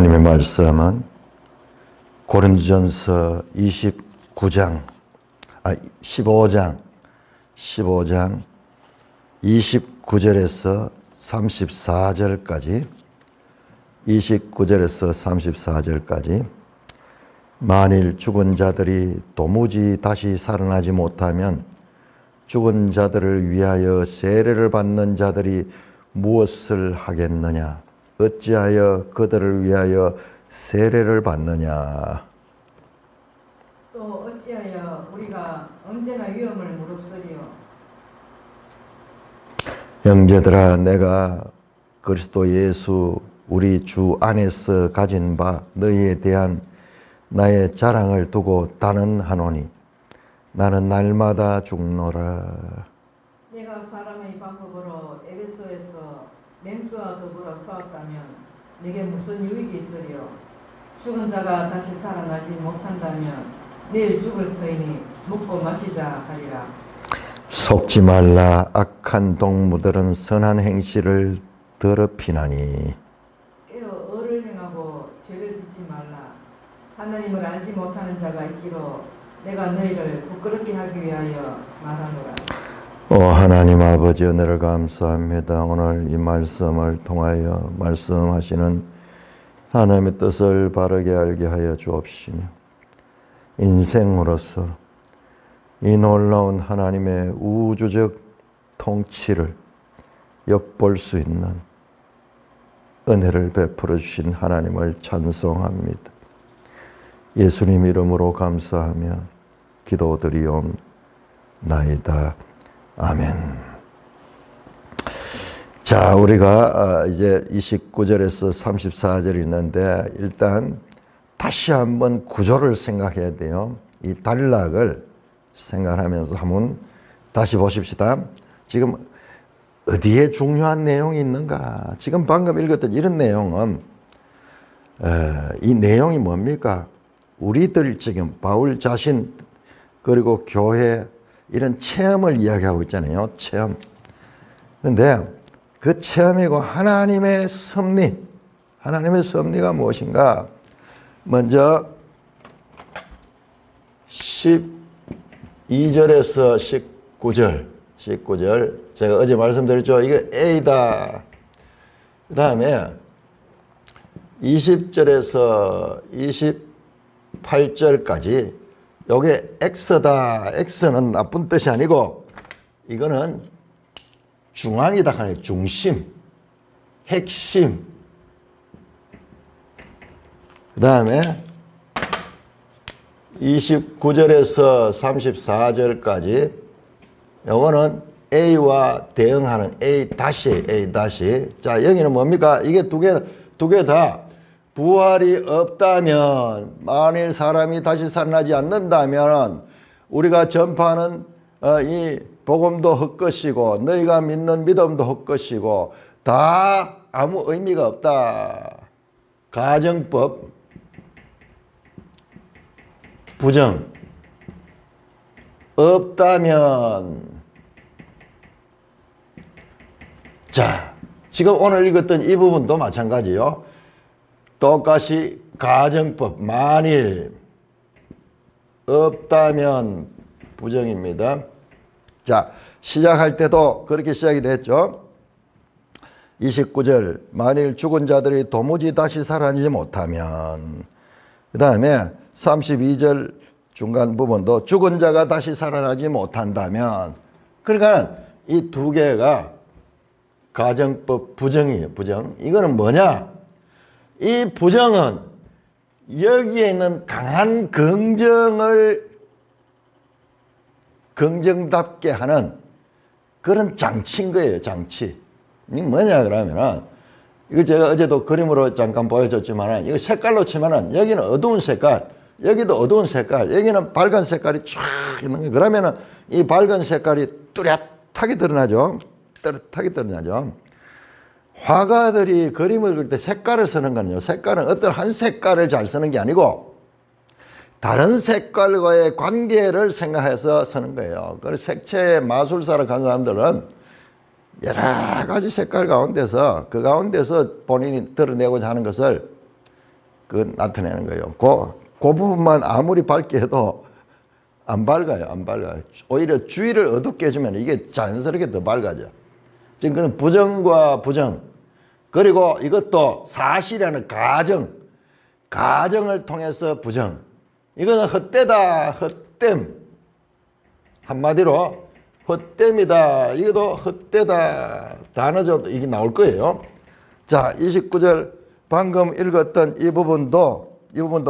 하나님의 말씀은 고린도전서 15장 29절에서 34절까지 29절에서 34절까지 만일 죽은 자들이 도무지 다시 살아나지 못하면 죽은 자들을 위하여 세례를 받는 자들이 무엇을 하겠느냐? 어찌하여 그들을 위하여 세례를 받느냐? 또 어찌하여 우리가 언제나 위험을 무릅쓰리요? 형제들아, 내가 그리스도 예수 우리 주 안에서 가진 바 너희에 대한 나의 자랑을 두고 단언하노니 나는 날마다 죽노라. 내가 사람의 방법으로 에베소에서 맹수와 더불어 싸웠다면 내게 무슨 유익이 있으리요? 죽은 자가 다시 살아나지 못한다면 내일 죽을 터이니 먹고 마시자 하리라. 속지 말라. 악한 동무들은 선한 행실을 더럽히나니. 깨어恶를 행하고 죄를 짓지 말라. 하나님을 알지 못하는 자가 있기로 내가 너희를 부끄럽게 하기 위하여 말하노라. 오 하나님 아버지, 은혜를 감사합니다. 오늘 이 말씀을 통하여 말씀하시는 하나님의 뜻을 바르게 알게 하여 주옵시며 인생으로서 이 놀라운 하나님의 우주적 통치를 엿볼 수 있는 은혜를 베풀어 주신 하나님을 찬송합니다. 예수님 이름으로 감사하며 기도드리옵나이다. 아멘. 자, 우리가 이제 29절에서 34절이 있는데 일단 다시 한번 구조를 생각해야 돼요. 이 단락을 생각하면서 한번 다시 보십시다. 지금 어디에 중요한 내용이 있는가? 지금 방금 읽었던 이런 내용은 이 내용이 뭡니까? 우리들 지금 바울 자신 그리고 교회 이런 체험을 이야기하고 있잖아요. 체험. 그런데 그 체험이고 하나님의 섭리, 하나님의 섭리가 무엇인가? 먼저 12절에서 19절 제가 어제 말씀드렸죠. 이게 A다. 그 다음에 20절에서 28절까지 요게 X다. X는 나쁜 뜻이 아니고 이거는 중앙이다 하는 중심, 핵심. 그 다음에 29절에서 34절까지 요거는 A와 대응하는 A 다시. 자, 여기는 뭡니까? 이게 두 개 다 부활이 없다면, 만일 사람이 다시 살아나지 않는다면 우리가 전파하는 이 복음도 헛것이고 너희가 믿는 믿음도 헛것이고 다 아무 의미가 없다. 가정법 부정 없다면. 자, 지금 오늘 읽었던 이 부분도 마찬가지요. 똑같이 가정법 만일 없다면 부정입니다. 자, 시작할 때도 그렇게 시작이 됐죠. 29절 만일 죽은 자들이 도무지 다시 살아나지 못하면, 그 다음에 32절 중간 부분도 죽은 자가 다시 살아나지 못한다면. 그러니까 이 두 개가 가정법 부정이에요. 부정. 이거는 뭐냐? 이 부정은 여기에 있는 강한 긍정을 긍정답게 하는 그런 장치인 거예요. 장치. 이게 뭐냐 그러면은 이걸 제가 어제도 그림으로 잠깐 보여줬지만은 이거 색깔로 치면은 여기는 어두운 색깔, 여기도 어두운 색깔, 여기는 밝은 색깔이 쫙 있는 거예요. 그러면은 이 밝은 색깔이 뚜렷하게 드러나죠. 뚜렷하게 드러나죠. 화가들이 그림을 그릴 때 색깔을 쓰는 거는요. 색깔은 어떤 한 색깔을 잘 쓰는 게 아니고 다른 색깔과의 관계를 생각해서 쓰는 거예요. 그래서 색채 마술사를 간 사람들은 여러 가지 색깔 가운데서 그 가운데서 본인이 드러내고자 하는 것을 나타내는 거예요. 그 부분만 아무리 밝게 해도 안 밝아요. 안 밝아요. 오히려 주의를 어둡게 해주면 이게 자연스럽게 더 밝아져. 지금 그런 부정과 부정, 그리고 이것도 사실이라는 가정을 통해서 부정. 이거는 헛되다, 헛됨. 한마디로 헛됨이다. 이것도 헛되다. 단어죠. 이게 나올 거예요. 자, 29절 방금 읽었던 이 부분도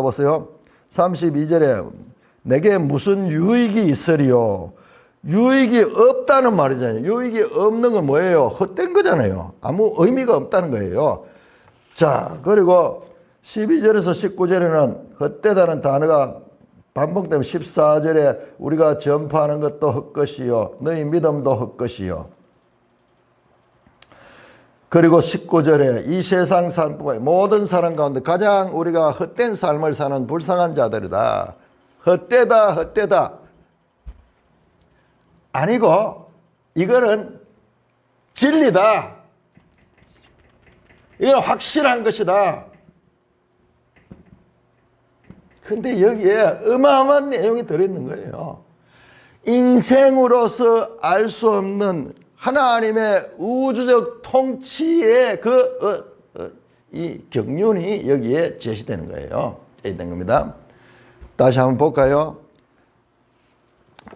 보세요. 32절에 내게 무슨 유익이 있으리요. 유익이 없다는 말이잖아요. 유익이 없는 건 뭐예요? 헛된 거잖아요. 아무 의미가 없다는 거예요. 자, 그리고 12절에서 19절에는 헛되다는 단어가 반복되면 14절에 우리가 전파하는 것도 헛것이요. 너희 믿음도 헛것이요. 그리고 19절에 이 세상 삶뿐만 모든 사람 가운데 가장 우리가 헛된 삶을 사는 불쌍한 자들이다. 헛되다, 헛되다. 아니고 이거는 진리다. 이건 확실한 것이다. 근데 여기에 어마어마한 내용이 들어있는 거예요. 인생으로서 알 수 없는 하나님의 우주적 통치의 이 경륜이 여기에 제시되는 거예요. 제시된 겁니다. 다시 한번 볼까요?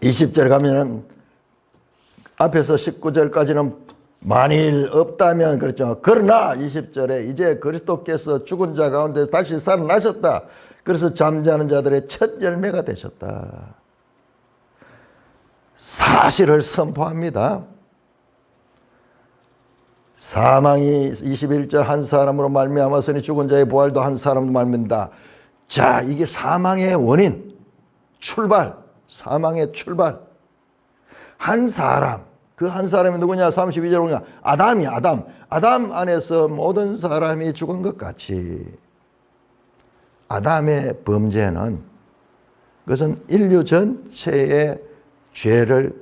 20절에 가면은 앞에서 19절까지는 만일 없다면 그렇죠. 그러나 20절에 이제 그리스도께서 죽은 자 가운데 다시 살아나셨다. 그래서 잠자는 자들의 첫 열매가 되셨다. 사실을 선포합니다. 사망이 21절 한 사람으로 말미암았으니 죽은 자의 부활도 한 사람으로 말미암다. 자, 이게 사망의 원인, 출발, 사망의 출발. 한 사람, 그 한 사람이 누구냐? 32절 보면 아담이야, 아담. 아담 안에서 모든 사람이 죽은 것 같이 아담의 범죄는 그것은 인류 전체의 죄를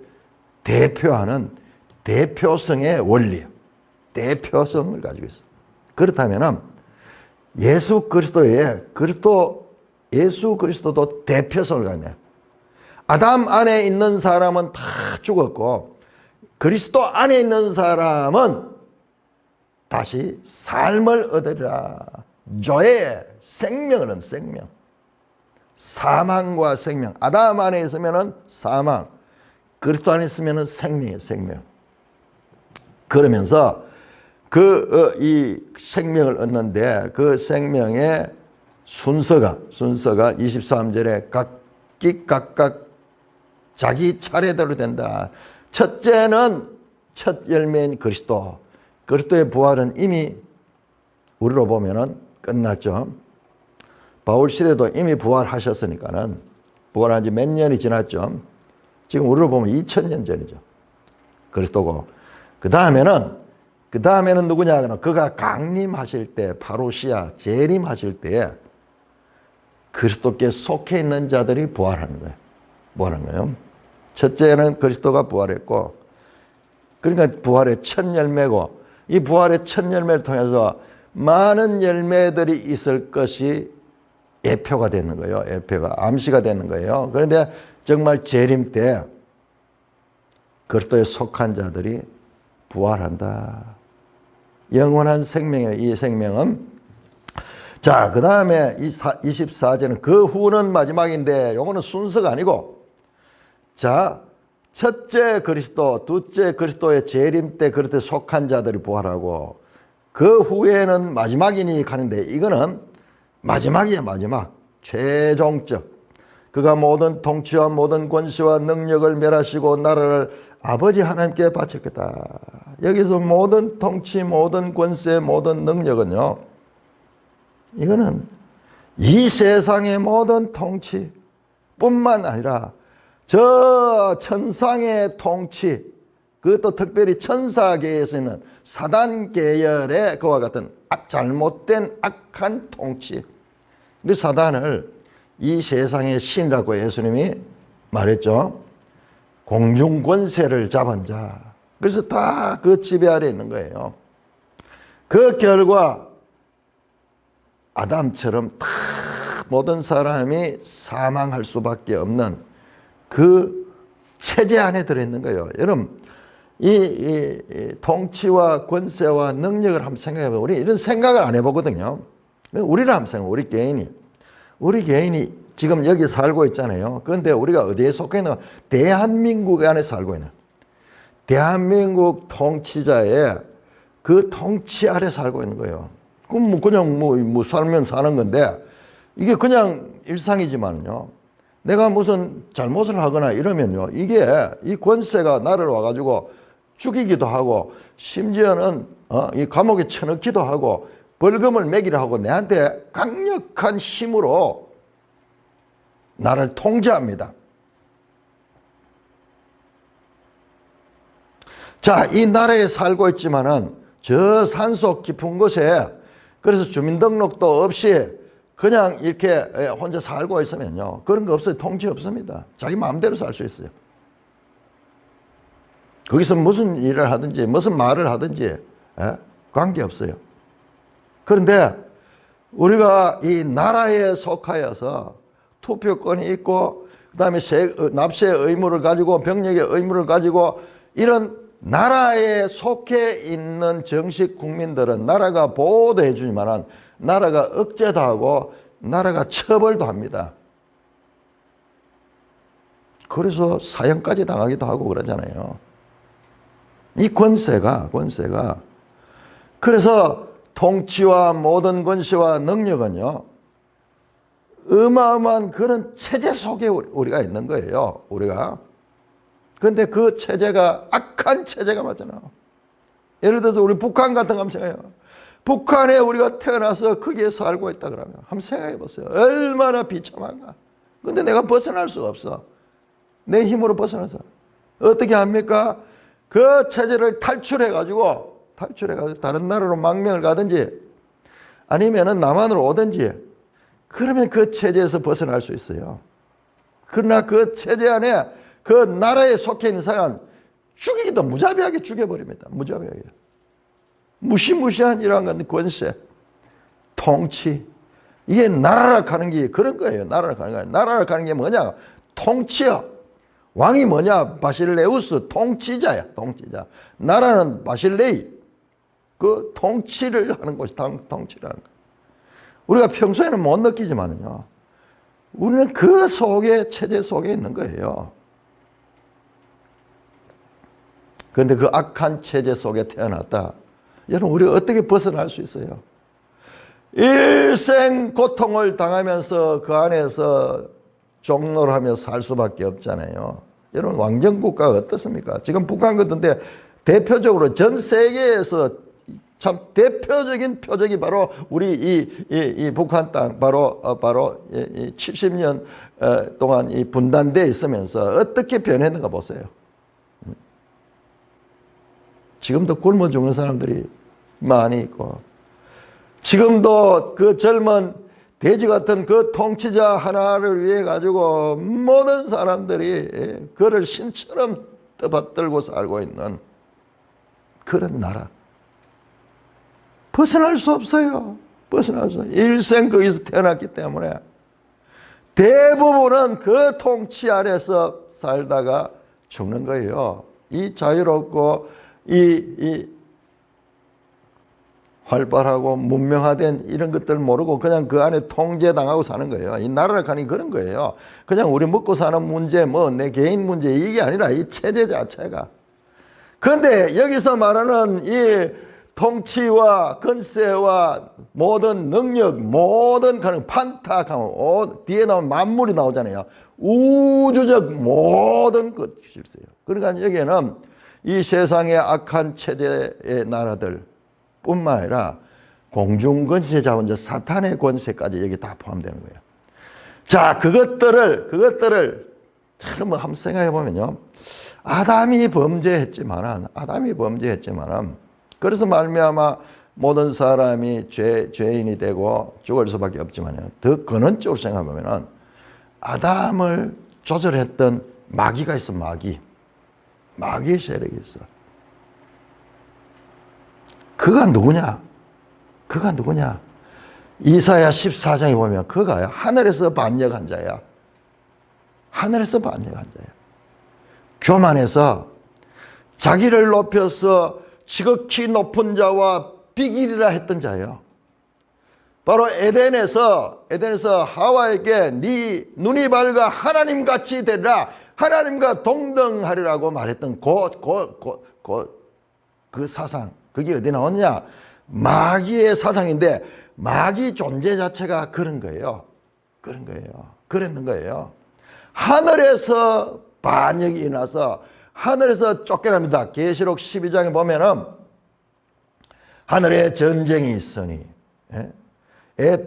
대표하는 대표성의 원리예요. 대표성을 가지고 있어. 그렇다면 예수 그리스도도 대표성을 갖네요. 아담 안에 있는 사람은 다 죽었고 그리스도 안에 있는 사람은 다시 삶을 얻으리라. 조의 생명을 얻는 생명. 사망과 생명. 아담 안에 있으면 사망. 그리스도 안에 있으면 생명이에요. 생명. 그러면서 이 생명을 얻는데 그 생명의 순서가 23절에 각각 자기 차례대로 된다. 첫째는 첫 열매인 그리스도. 그리스도의 부활은 이미 우리로 보면은 끝났죠. 바울 시대도 이미 부활하셨으니까는 부활한 지 몇 년이 지났죠. 지금 우리로 보면 2000년 전이죠. 그리스도고. 그 다음에는 누구냐? 그가 강림하실 때, 파루시아, 재림하실 때에 그리스도께 속해 있는 자들이 부활하는 거예요. 부활하는 거예요. 첫째는 그리스도가 부활했고, 그러니까 부활의 첫 열매고, 이 부활의 첫 열매를 통해서 많은 열매들이 있을 것이 예표가 되는 거예요. 예표가, 암시가 되는 거예요. 그런데 정말 재림 때 그리스도에 속한 자들이 부활한다. 영원한 생명이에요. 이 생명은. 자, 그 다음에 24절은 그 후는 마지막인데 요거는 순서가 아니고, 자, 첫째 그리스도, 둘째 그리스도의 재림 때 그리스도에 속한 자들이 부활하고 그 후에는 마지막이니 가는데 이거는 마지막이야. 마지막. 최종적. 그가 모든 통치와 모든 권세와 능력을 멸하시고 나라를 아버지 하나님께 바칠 거다. 여기서 모든 통치, 모든 권세, 모든 능력은요, 이거는 이 세상의 모든 통치 뿐만 아니라 저 천상의 통치, 그것도 특별히 천사계에서는 사단 계열의 그와 같은 잘못된 악한 통치. 그 사단을 이 세상의 신이라고 예수님이 말했죠. 공중권세를 잡은 자. 그래서 다 그 지배 아래 있는 거예요. 그 결과 아담처럼 다 모든 사람이 사망할 수밖에 없는 그 체제 안에 들어있는 거예요. 여러분, 이 통치와 권세와 능력을 한번 생각해보면 우리 이런 생각을 안 해보거든요. 우리를 한번 생각해, 우리 개인이 지금 여기 살고 있잖아요. 그런데 우리가 어디에 속해 있는 대한민국 안에 살고 있는 대한민국 통치자의 그 통치 아래 살고 있는 거예요. 그럼 그냥 살면 사는 건데 이게 그냥 일상이지만요. 내가 무슨 잘못을 하거나 이러면요. 이게 이 권세가 나를 와가지고 죽이기도 하고 심지어는 이 감옥에 쳐넣기도 하고 벌금을 매기도 하고 내한테 강력한 힘으로 나를 통제합니다. 자, 이 나라에 살고 있지만은 저 산속 깊은 곳에 그래서 주민등록도 없이 그냥 이렇게 혼자 살고 있으면요. 그런 거 없어요. 통제 없습니다. 자기 마음대로 살 수 있어요. 거기서 무슨 일을 하든지 무슨 말을 하든지 관계없어요. 그런데 우리가 이 나라에 속하여서 투표권이 있고 그다음에 납세의 의무를 가지고 병력의 의무를 가지고 이런 나라에 속해 있는 정식 국민들은 나라가 보호도 해주지만 나라가 억제도 하고 나라가 처벌도 합니다. 그래서 사형까지 당하기도 하고 그러잖아요. 이 권세가 그래서 통치와 모든 권세와 능력은요 어마어마한 그런 체제 속에 우리가 있는 거예요. 우리가. 그런데 그 체제가 악한 체제가 맞잖아. 예를 들어서 우리 북한 같은 거 한번 생각해요. 북한에 우리가 태어나서 거기에 살고 있다 그러면 한번 생각해 보세요. 얼마나 비참한가. 그런데 내가 벗어날 수가 없어. 내 힘으로 벗어나서. 어떻게 합니까? 그 체제를 탈출해가지고 다른 나라로 망명을 가든지 아니면은 남한으로 오든지 그러면 그 체제에서 벗어날 수 있어요. 그러나 그 체제 안에 그 나라에 속해 있는 사람 죽이기도 무자비하게 죽여버립니다. 무자비하게. 무시무시한 이러한 건 권세, 통치. 이게 나라라 가는 게 그런 거예요. 나라라 가는 거예요. 나라라 가는 게 뭐냐? 통치야. 왕이 뭐냐? 바실레우스 통치자야. 통치자. 나라는 바실레이. 그 통치를 하는 것이 통치라는 거. 우리가 평소에는 못 느끼지만요. 우리는 그 속에 체제 속에 있는 거예요. 그런데 그 악한 체제 속에 태어났다. 여러분 우리가 어떻게 벗어날 수 있어요? 일생 고통을 당하면서 그 안에서 종로를 하며 살 수밖에 없잖아요. 여러분 왕정국가가 어떻습니까? 지금 북한 같은데 대표적으로 전 세계에서 참 대표적인 표적이 바로 우리 이 북한 땅 바로 70년 동안 이 분단되어 있으면서 어떻게 변했는가 보세요. 지금도 굶어 죽는 사람들이 많이 있고 지금도 그 젊은 돼지 같은 그 통치자 하나를 위해 가지고 모든 사람들이 그를 신처럼 떠받들고 살고 있는 그런 나라. 벗어날 수 없어요. 벗어날 수 없어요. 일생 거기서 태어났기 때문에 대부분은 그 통치 아래서 살다가 죽는 거예요. 이 자유롭고 이 활발하고 문명화된 이런 것들 모르고 그냥 그 안에 통제당하고 사는 거예요. 이 나라를 가니 그런 거예요. 그냥 우리 먹고 사는 문제, 내 개인 문제 이게 아니라 이 체제 자체가. 그런데 여기서 말하는 이 통치와 권세와 모든 능력, 모든 가능 판타하면 뒤에 나오면 만물이 나오잖아요. 우주적 모든 것이 있어요. 그러니까 여기에는 이 세상의 악한 체제의 나라들 뿐만 아니라 공중권세 자원자 사탄의 권세까지 여기 다 포함되는 거예요. 자, 그것들을 참 한번 생각해 보면요. 아담이 범죄했지만은 그래서 말미암아 모든 사람이 죄인이 되고 죽을 수밖에 없지만요. 더 근원적으로 생각해 보면은 아담을 조절했던 마귀가 있어, 마귀의 세력이 있어. 그가 누구냐? 이사야 14장에 보면 그가 하늘에서 반역한 자야. 하늘에서 반역한 자야. 교만해서 자기를 높여서 지극히 높은 자와 비길이라 했던 자예요. 바로 에덴에서 하와에게 네 눈이 밝아 하나님같이 되리라, 하나님과 동등하리라고 말했던 그 사상, 그게 어디 나오느냐? 마귀의 사상인데 마귀 존재 자체가 그런 거예요. 그런 거예요. 그랬는 거예요. 하늘에서 반역이 일어나서 하늘에서 쫓겨납니다. 계시록 12장에 보면은 하늘에 전쟁이 있으니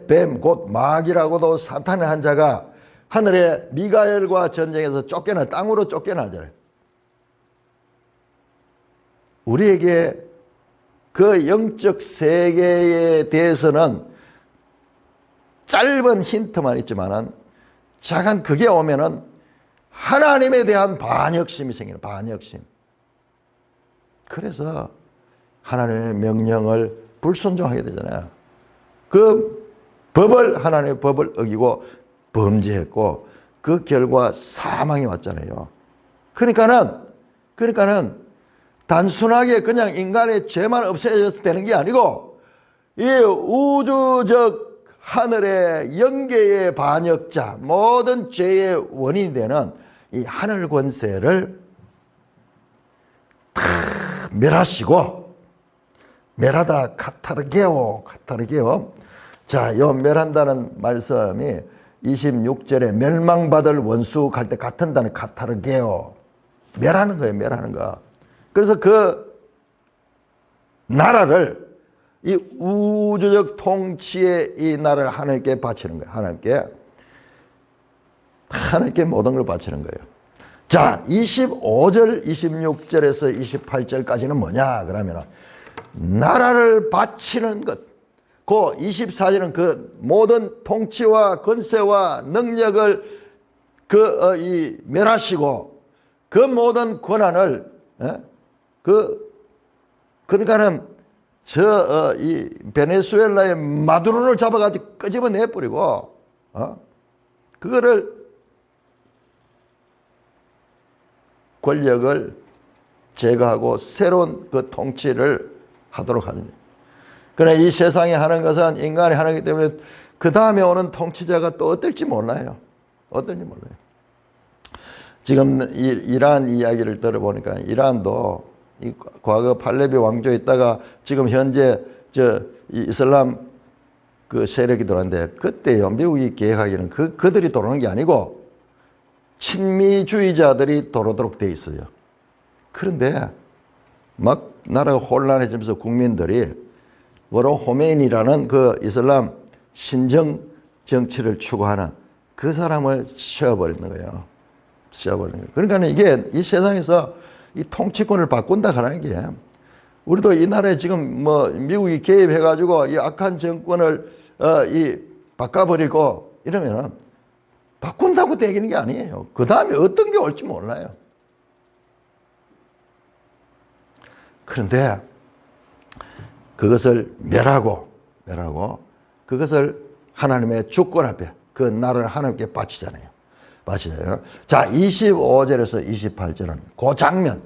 뱀 곧 마귀라고도 사탄의 한 자가 하늘에 미가엘과 전쟁에서 땅으로 쫓겨나잖아요. 우리에게 그 영적 세계에 대해서는 짧은 힌트만 있지만은 잠깐 그게 오면은 하나님에 대한 반역심이 생기는 반역심. 그래서 하나님의 명령을 불순종하게 되잖아요. 하나님의 법을 어기고 범죄했고 그 결과 사망이 왔잖아요. 그러니까는 단순하게 그냥 인간의 죄만 없애졌을 되는 게 아니고 이 우주적 하늘의 영계의 반역자, 모든 죄의 원인이 되는 이 하늘 권세를 다 멸하시고, 멸하다 카타르게오. 자, 요 멸한다는 말씀이 26절에 멸망받을 원수 갈 때 같은 단어 카타르게오. 멸하는 거예요, 멸하는 거. 그래서 그 나라를, 이 우주적 통치의 이 나라를 하나님께 바치는 거예요. 하나님께 모든 걸 바치는 거예요. 자, 25절, 26절에서 28절까지는 뭐냐? 그러면 나라를 바치는 것. 그 24절은 그 모든 통치와 권세와 능력을 멸하시고 그 모든 권한을 그러니까는 이 베네수엘라의 마두로를 잡아가지고 끄집어내 버리고 그거를 권력을 제거하고 새로운 그 통치를 하도록 하는 거예요. 그러나 이 세상에 하는 것은 인간이 하는 거기 때문에 그 다음에 오는 통치자가 또 어떨지 몰라요. 지금 이란 이야기를 들어보니까 이란도 이 과거 팔레비 왕조에 있다가 지금 현재 이슬람 그 세력이 들어왔는데 그때요 미국이 계획하기는 그들이 들어오는 게 아니고 친미주의자들이 들어오도록 돼 있어요. 그런데 막 나라가 혼란해지면서 국민들이 바로 호메인이라는 그 이슬람 신정 정치를 추구하는 그 사람을 씌워버리는 거예요. 그러니까 이게 이 세상에서 이 통치권을 바꾼다 하는 게 우리도 이 나라에 지금 미국이 개입해가지고 이 악한 정권을 바꿔버리고 이러면은 바꾼다고 되기는 게 아니에요. 그 다음에 어떤 게 올지 몰라요. 그런데 그것을 멸하고 그것을 하나님의 주권 앞에 그 나라를 하나님께 바치잖아요. 자, 25절에서 28절은 그 장면,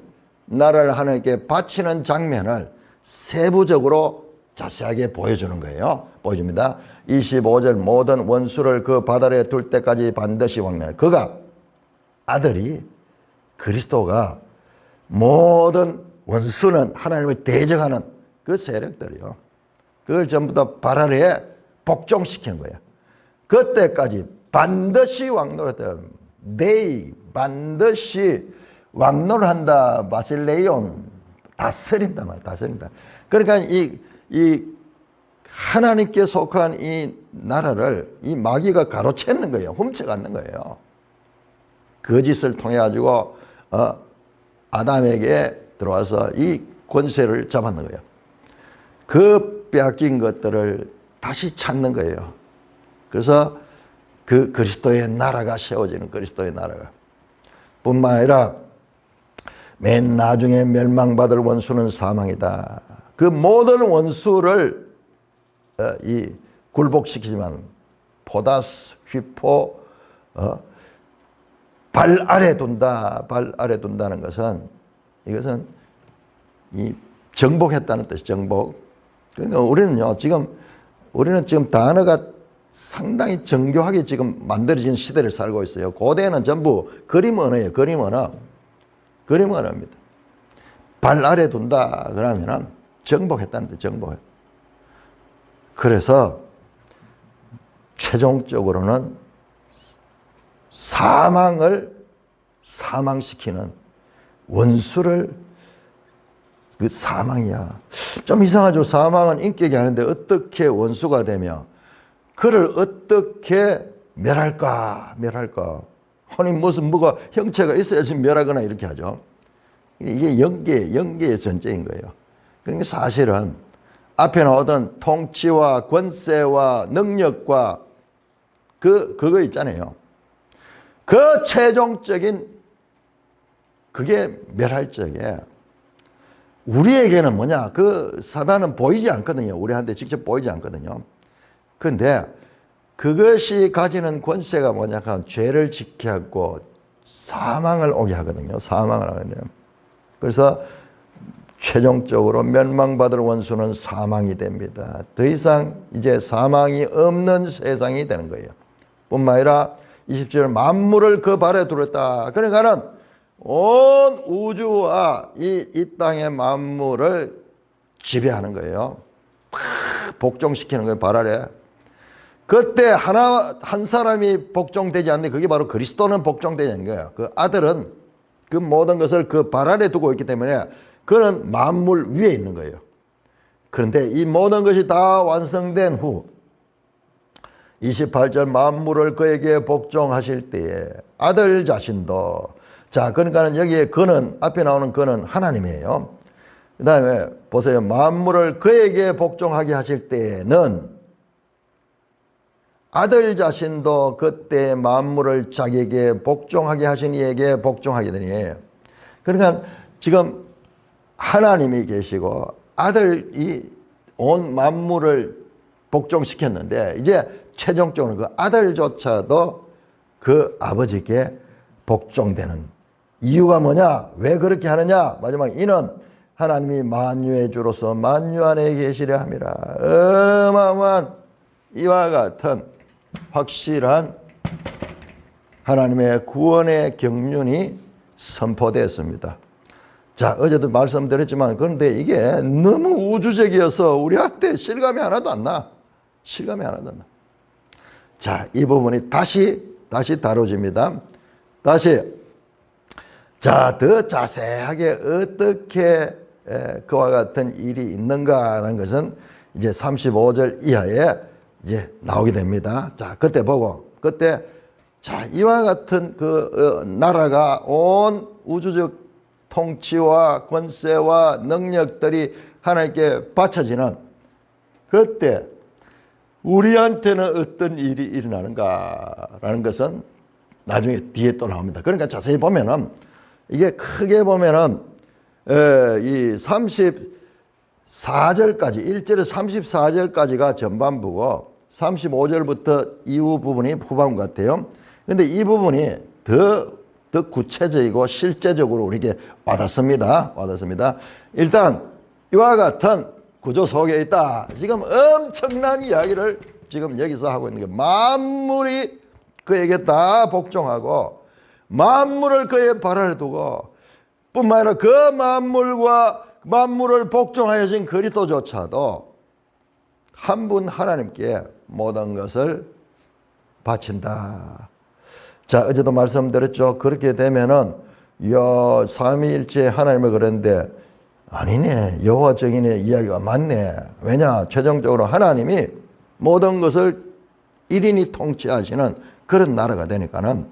나라를 하나님께 바치는 장면을 세부적으로 자세하게 보여주는 거예요. 보여줍니다. 25절 모든 원수를 그 바다에 둘 때까지 반드시 왕래. 그가 아들이 그리스도가 모든 원수는 하나님을 대적하는 그 세력들이요. 그걸 전부 다 발 아래에 복종시키는 거예요. 그때까지 반드시 왕노릇다. 반드시 왕노릇한다. 바실레온 다스린다 말, 다스린다. 그러니까 이 하나님께 속한 이 나라를 이 마귀가 가로챘는 거예요. 훔쳐갔는 거예요. 그 짓을 통해 가지고 아담에게 들어와서 이 권세를 잡았는 거예요. 그 빼앗긴 것들을 다시 찾는 거예요. 그래서 그 그리스도의 나라가 세워지는 그리스도의 나라가 뿐만 아니라 맨 나중에 멸망받을 원수는 사망이다. 그 모든 원수를 이 굴복시키지만 포다스, 휘포, 발 아래 둔다. 발 아래 둔다는 것은 이것은 이 정복했다는 뜻이 정복. 그러니까 우리는 지금 단어가 상당히 정교하게 지금 만들어진 시대를 살고 있어요. 고대에는 전부 그림 언어예요. 그림 언어. 그림 언어입니다. 발 아래 둔다 그러면은 정복했다는 뜻, 정복했다. 그래서 최종적으로는 사망시키는 원수를 그 사망이야. 좀 이상하죠. 사망은 인격이 아닌데 어떻게 원수가 되며 그를 어떻게 멸할까? 아니 무슨 뭐가 형체가 있어야지 멸하거나 이렇게 하죠. 이게 영계의 전쟁인 거예요. 그러니까 사실은 앞에 나오던 통치와 권세와 능력과 그거 있잖아요. 그 최종적인 그게 멸할 적에 우리에게는 뭐냐? 그 사단은 보이지 않거든요. 우리한테 직접 보이지 않거든요. 그런데 그것이 가지는 권세가 뭐냐? 죄를 짓게 하고 사망을 오게 하거든요. 사망을 하거든요. 그래서 최종적으로 멸망받을 원수는 사망이 됩니다. 더 이상 이제 사망이 없는 세상이 되는 거예요. 뿐만 아니라 20절 만물을 그 발에 두었다. 그러니까는 온 우주와 이 땅의 만물을 지배하는 거예요. 복종시키는 거예요. 발 아래. 그때 한 사람이 복종되지 않는데 그게 바로 그리스도는 복종되지 않는 거예요. 그 아들은 그 모든 것을 그 발 아래 두고 있기 때문에 그는 만물 위에 있는 거예요. 그런데 이 모든 것이 다 완성된 후 28절 만물을 그에게 복종하실 때에 아들 자신도 자 그러니까는 여기에 그는 앞에 나오는 그는 하나님이에요. 그 다음에 보세요. 만물을 그에게 복종하게 하실 때에는 아들 자신도 그때 만물을 자기에게 복종하게 하신 이에게 복종하게 되니 그러니까 지금 하나님이 계시고 아들이 온 만물을 복종시켰는데 이제 최종적으로 그 아들조차도 그 아버지께 복종되는 이유가 뭐냐? 왜 그렇게 하느냐? 마지막 이는 하나님이 만유의 주로서 만유 안에 계시려 함이라. 어마어마한 이와 같은 확실한 하나님의 구원의 경륜이 선포되었습니다. 자, 어제도 말씀드렸지만 그런데 이게 너무 우주적이어서 우리한테 실감이 하나도 안 나. 실감이 하나도 안 나. 자, 이 부분이 다시 다뤄집니다. 자, 더 자세하게 어떻게 그와 같은 일이 있는가 하는 것은 이제 35절 이하에 이제 나오게 됩니다. 자, 그때 보고, 자, 이와 같은 나라가 온 우주적 통치와 권세와 능력들이 하나님께 바쳐지는 그때 우리한테는 어떤 일이 일어나는가라는 것은 나중에 뒤에 또 나옵니다. 그러니까 자세히 보면은 이게 크게 보면은 이 34절까지 1절에서 34절까지가 전반부고 35절부터 이후 부분이 후반부 같아요. 그런데 이 부분이 더 구체적이고 실제적으로 우리에게 와닿습니다. 일단 이와 같은 구조 속에 있다. 지금 엄청난 이야기를 지금 여기서 하고 있는 게 만물이 그에게 다 복종하고 만물을 그의 발 아래 두고 뿐만 아니라 그 만물을 복종하여진 그리스도조차도 한 분 하나님께 모든 것을 바친다. 자, 어제도 말씀드렸죠. 그렇게 되면은 삼위일체 하나님을 그랬는데 아니네. 여호와 증인의 이야기가 맞네. 왜냐? 최종적으로 하나님이 모든 것을 1인이 통치하시는 그런 나라가 되니까는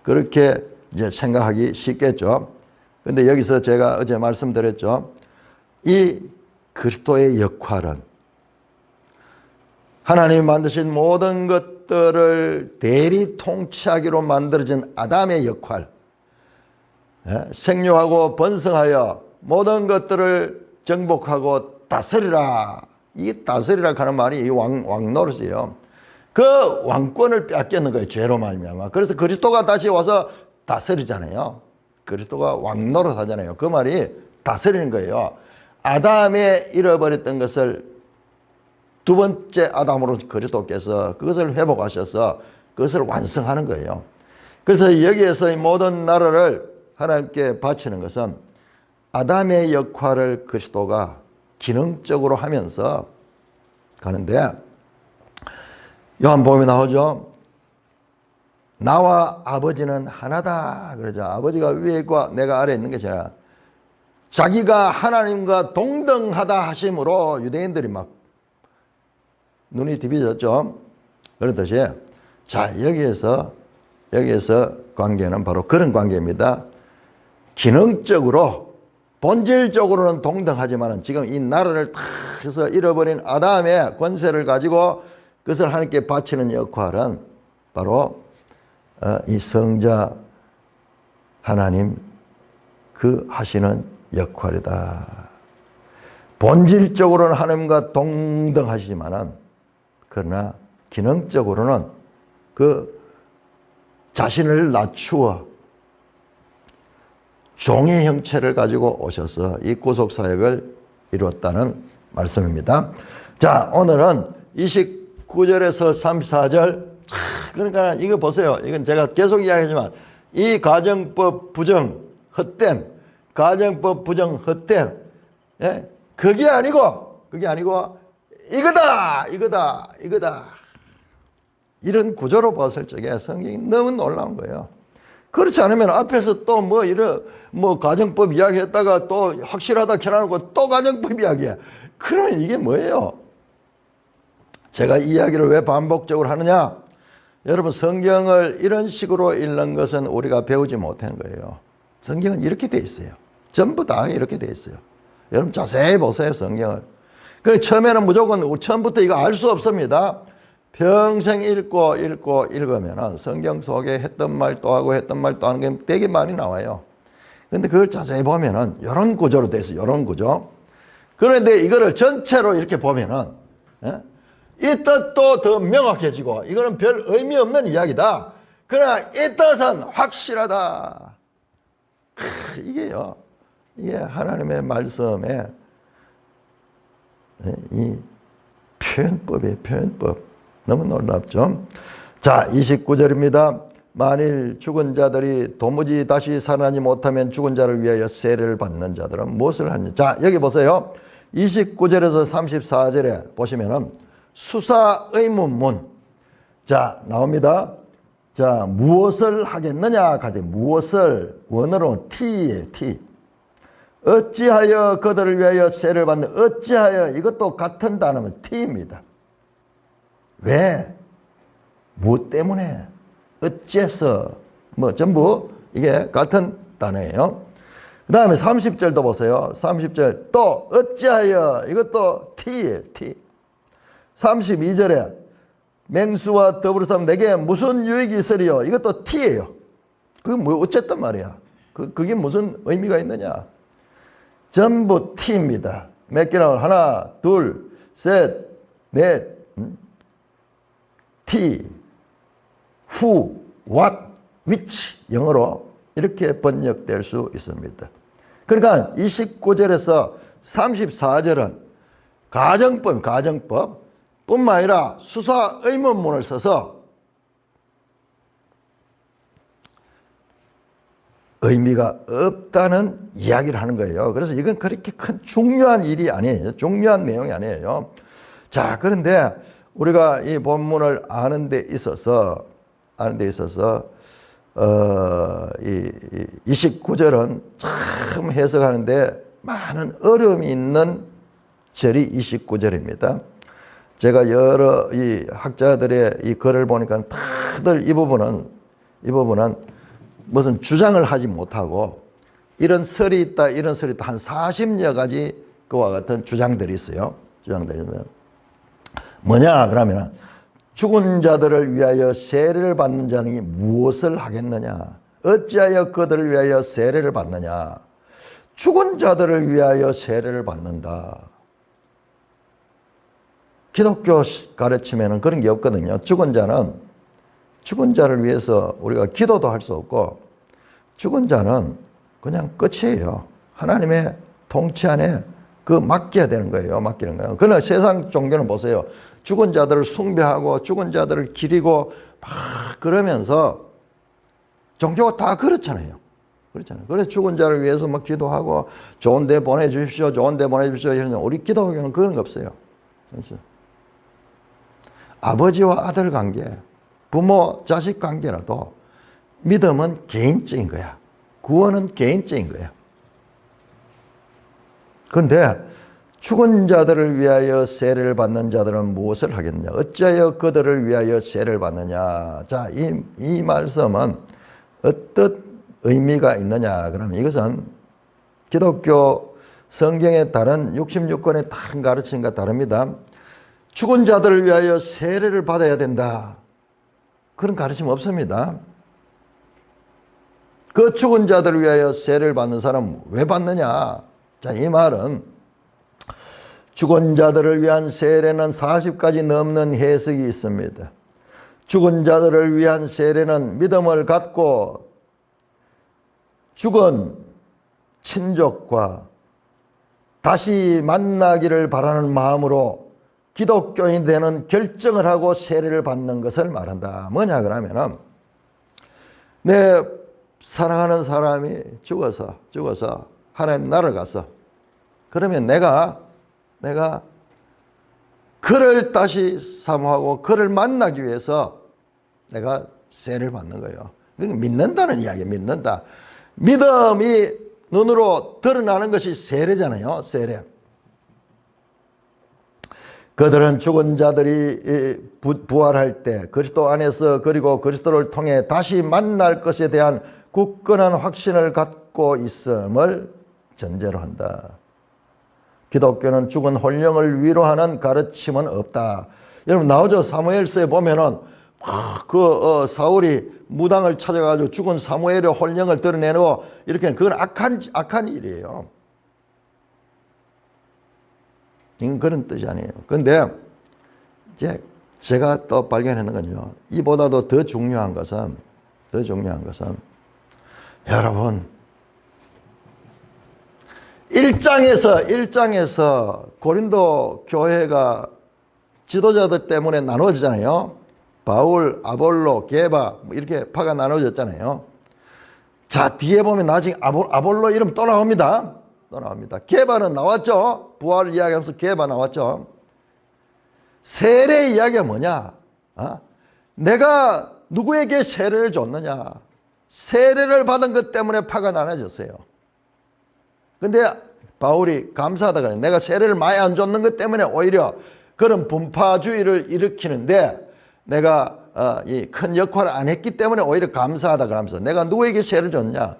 그렇게 이제 생각하기 쉽겠죠. 근데 여기서 제가 어제 말씀드렸죠. 이 그리스도의 역할은 하나님이 만드신 모든 것들을 대리 통치하기로 만들어진 아담의 역할, 생육하고 번성하여 모든 것들을 정복하고 다스리라 이 다스리라 하는 말이 이 왕 노릇이에요. 그 왕권을 뺏겼는 거예요. 죄로 말미암아. 그래서 그리스도가 다시 와서 다스리잖아요. 그리스도가 왕 노릇 하잖아요. 그 말이 다스리는 거예요. 아담에 잃어버렸던 것을 두 번째 아담으로 그리스도께서 그것을 회복하셔서 그것을 완성하는 거예요. 그래서 여기에서 이 모든 나라를 하나님께 바치는 것은 아담의 역할을 그리스도가 기능적으로 하면서 가는데, 요한복음에 나오죠. 나와 아버지는 하나다 그러죠. 아버지가 위에 있고 내가 아래에 있는 것이 아니라 자기가 하나님과 동등하다 하심으로 유대인들이 막 눈이 뒤비졌죠. 그렇듯이 자, 여기에서 관계는 바로 그런 관계입니다. 기능적으로 본질적으로는 동등하지만 지금 이 나라를 다 해서 잃어버린 아담의 권세를 가지고 그것을 하나님께 바치는 역할은 바로 이 성자 하나님 그 하시는 역할이다. 본질적으로는 하나님과 동등하시지만은 그러나 기능적으로는 그 자신을 낮추어 종의 형체를 가지고 오셔서 이 구속사역을 이루었다는 말씀입니다. 자, 오늘은 29절에서 34절. 그러니까 이거 보세요. 이건 제가 계속 이야기하지만 이 가정법 부정 헛됨, 가정법 부정 헛됨, 예? 그게 아니고 이거다. 이런 구조로 봤을 적에 성경이 너무 놀라운 거예요. 그렇지 않으면 앞에서 또 가정법 이야기했다가 또 확실하다 켜놓고 또 가정법 이야기해. 그러면 이게 뭐예요? 제가 이 이야기를 왜 반복적으로 하느냐? 여러분, 성경을 이런 식으로 읽는 것은 우리가 배우지 못하는 거예요. 성경은 이렇게 돼 있어요. 전부 다 이렇게 돼 있어요. 여러분 자세히 보세요, 성경을. 그래, 처음에는 무조건 처음부터 이거 알 수 없습니다. 평생 읽으면 성경 속에 했던 말 또 하고 했던 말 또 하는 게 되게 많이 나와요. 근데 그걸 자세히 보면은 이런 구조로 돼 있어요. 이런 구조. 그런데 이거를 전체로 이렇게 보면은, 이 뜻도 더 명확해지고 이거는 별 의미 없는 이야기다. 그러나 이 뜻은 확실하다. 이게요. 이게 하나님의 말씀에 이 표현법이에요. 표현법. 너무 놀랍죠? 자, 29절입니다. 만일 죽은 자들이 도무지 다시 살아나지 못하면 죽은 자를 위하여 세례를 받는 자들은 무엇을 하느냐. 자, 여기 보세요. 29절에서 34절에 보시면은 수사 의문문. 자, 나옵니다. 자, 무엇을 하겠느냐? 가되 무엇을, 원어로 T예요, T. 어찌하여 그들을 위하여 세례를 받는, 어찌하여, 이것도 같은 단어면 T입니다. 왜? 무엇 때문에? 어째서? 전부 이게 같은 단어예요. 그 다음에 30절도 보세요. 30절 또 어찌하여, 이것도 T예요, T. 32절에 맹수와 더불어 싸면 내게 무슨 유익이 있으리요? 이것도 T예요. 그게 어쨌단 말이야. 그게 무슨 의미가 있느냐? 전부 T입니다. 몇 개나? 하나, 둘, 셋, 넷. T, who, what, which 영어로 이렇게 번역될 수 있습니다. 그러니까 29절에서 34절은 가정법 뿐만 아니라 수사 의문문을 써서 의미가 없다는 이야기를 하는 거예요. 그래서 이건 그렇게 큰 중요한 일이 아니에요. 중요한 내용이 아니에요. 자, 그런데 우리가 이 본문을 아는 데 있어서 이 29절은 참 해석하는데 많은 어려움이 있는 절이 29절입니다. 제가 여러 이 학자들의 이 글을 보니까 다들 이 부분은 무슨 주장을 하지 못하고 이런 설이 있다 한 40여 가지 그와 같은 주장들이 있어요. 뭐냐 그러면 죽은 자들을 위하여 세례를 받는 자는 무엇을 하겠느냐? 어찌하여 그들을 위하여 세례를 받느냐? 죽은 자들을 위하여 세례를 받는다. 기독교 가르침에는 그런 게 없거든요. 죽은 자를 위해서 우리가 기도도 할 수 없고, 죽은 자는 그냥 끝이에요. 하나님의 통치 안에 맡겨야 되는 거예요. 맡기는 거예요. 그러나 세상 종교는 보세요. 죽은 자들을 숭배하고 죽은 자들을 기리고 막 그러면서 종교가 다 그렇잖아요. 그렇잖아요. 그래서 죽은 자를 위해서 막 기도하고 좋은 데 보내주십시오. 좋은 데 보내주십시오. 이러는 우리 기독교는 그런 거 없어요. 그래서 아버지와 아들 관계, 부모 자식 관계라도 믿음은 개인적인 거야. 구원은 개인적인 거야. 그런데 죽은 자들을 위하여 세례를 받는 자들은 무엇을 하겠느냐? 어찌하여 그들을 위하여 세례를 받느냐? 자, 이 말씀은 어떤 의미가 있느냐? 그러면 이것은 기독교 성경의 다른 66권의 다른 가르침과 다릅니다. 죽은 자들을 위하여 세례를 받아야 된다. 그런 가르침 없습니다. 그 죽은 자들을 위하여 세례를 받는 사람은 왜 받느냐? 자, 이 말은 죽은 자들을 위한 세례는 40가지 넘는 해석이 있습니다. 죽은 자들을 위한 세례는 믿음을 갖고 죽은 친족과 다시 만나기를 바라는 마음으로 기독교인 되는 결정을 하고 세례를 받는 것을 말한다. 뭐냐 그러면은 내 사랑하는 사람이 죽어서 하나님 나라를 갔어. 그러면 내가 그를 다시 사모하고 그를 만나기 위해서 내가 세례를 받는 거예요. 믿는다는 이야기예요. 믿는다. 믿음이 눈으로 드러나는 것이 세례잖아요. 세례. 그들은 죽은 자들이 부활할 때 그리스도 안에서 그리고 그리스도를 통해 다시 만날 것에 대한 굳건한 확신을 갖고 있음을 전제로 한다. 기독교는 죽은 혼령을 위로하는 가르침은 없다. 여러분 나오죠. 사무엘서에 보면은 사울이 무당을 찾아가지고 죽은 사무엘의 혼령을 드러내고 이렇게 그건 악한 일이에요. 이건 그런 뜻이 아니에요. 그런데 이제 제가 또 발견하는 건요. 이보다도 더 중요한 것은 여러분 1장에서 고린도 교회가 지도자들 때문에 나눠지잖아요. 바울, 아볼로, 게바 이렇게 파가 나눠졌잖아요. 자, 뒤에 보면 나중에 아볼로 이름 또 나옵니다. 게바는 나왔죠. 부활 이야기하면서 게바 나왔죠. 세례 이야기가 뭐냐? 내가 누구에게 세례를 줬느냐? 세례를 받은 것 때문에 파가 나눠졌어요. 근데 바울이 감사하다 그래요. 내가 세례를 많이 안 줬는 것 때문에 오히려 그런 분파주의를 일으키는데 내가 이 큰 역할을 안 했기 때문에 오히려 감사하다 그러면서 내가 누구에게 세례를 줬냐?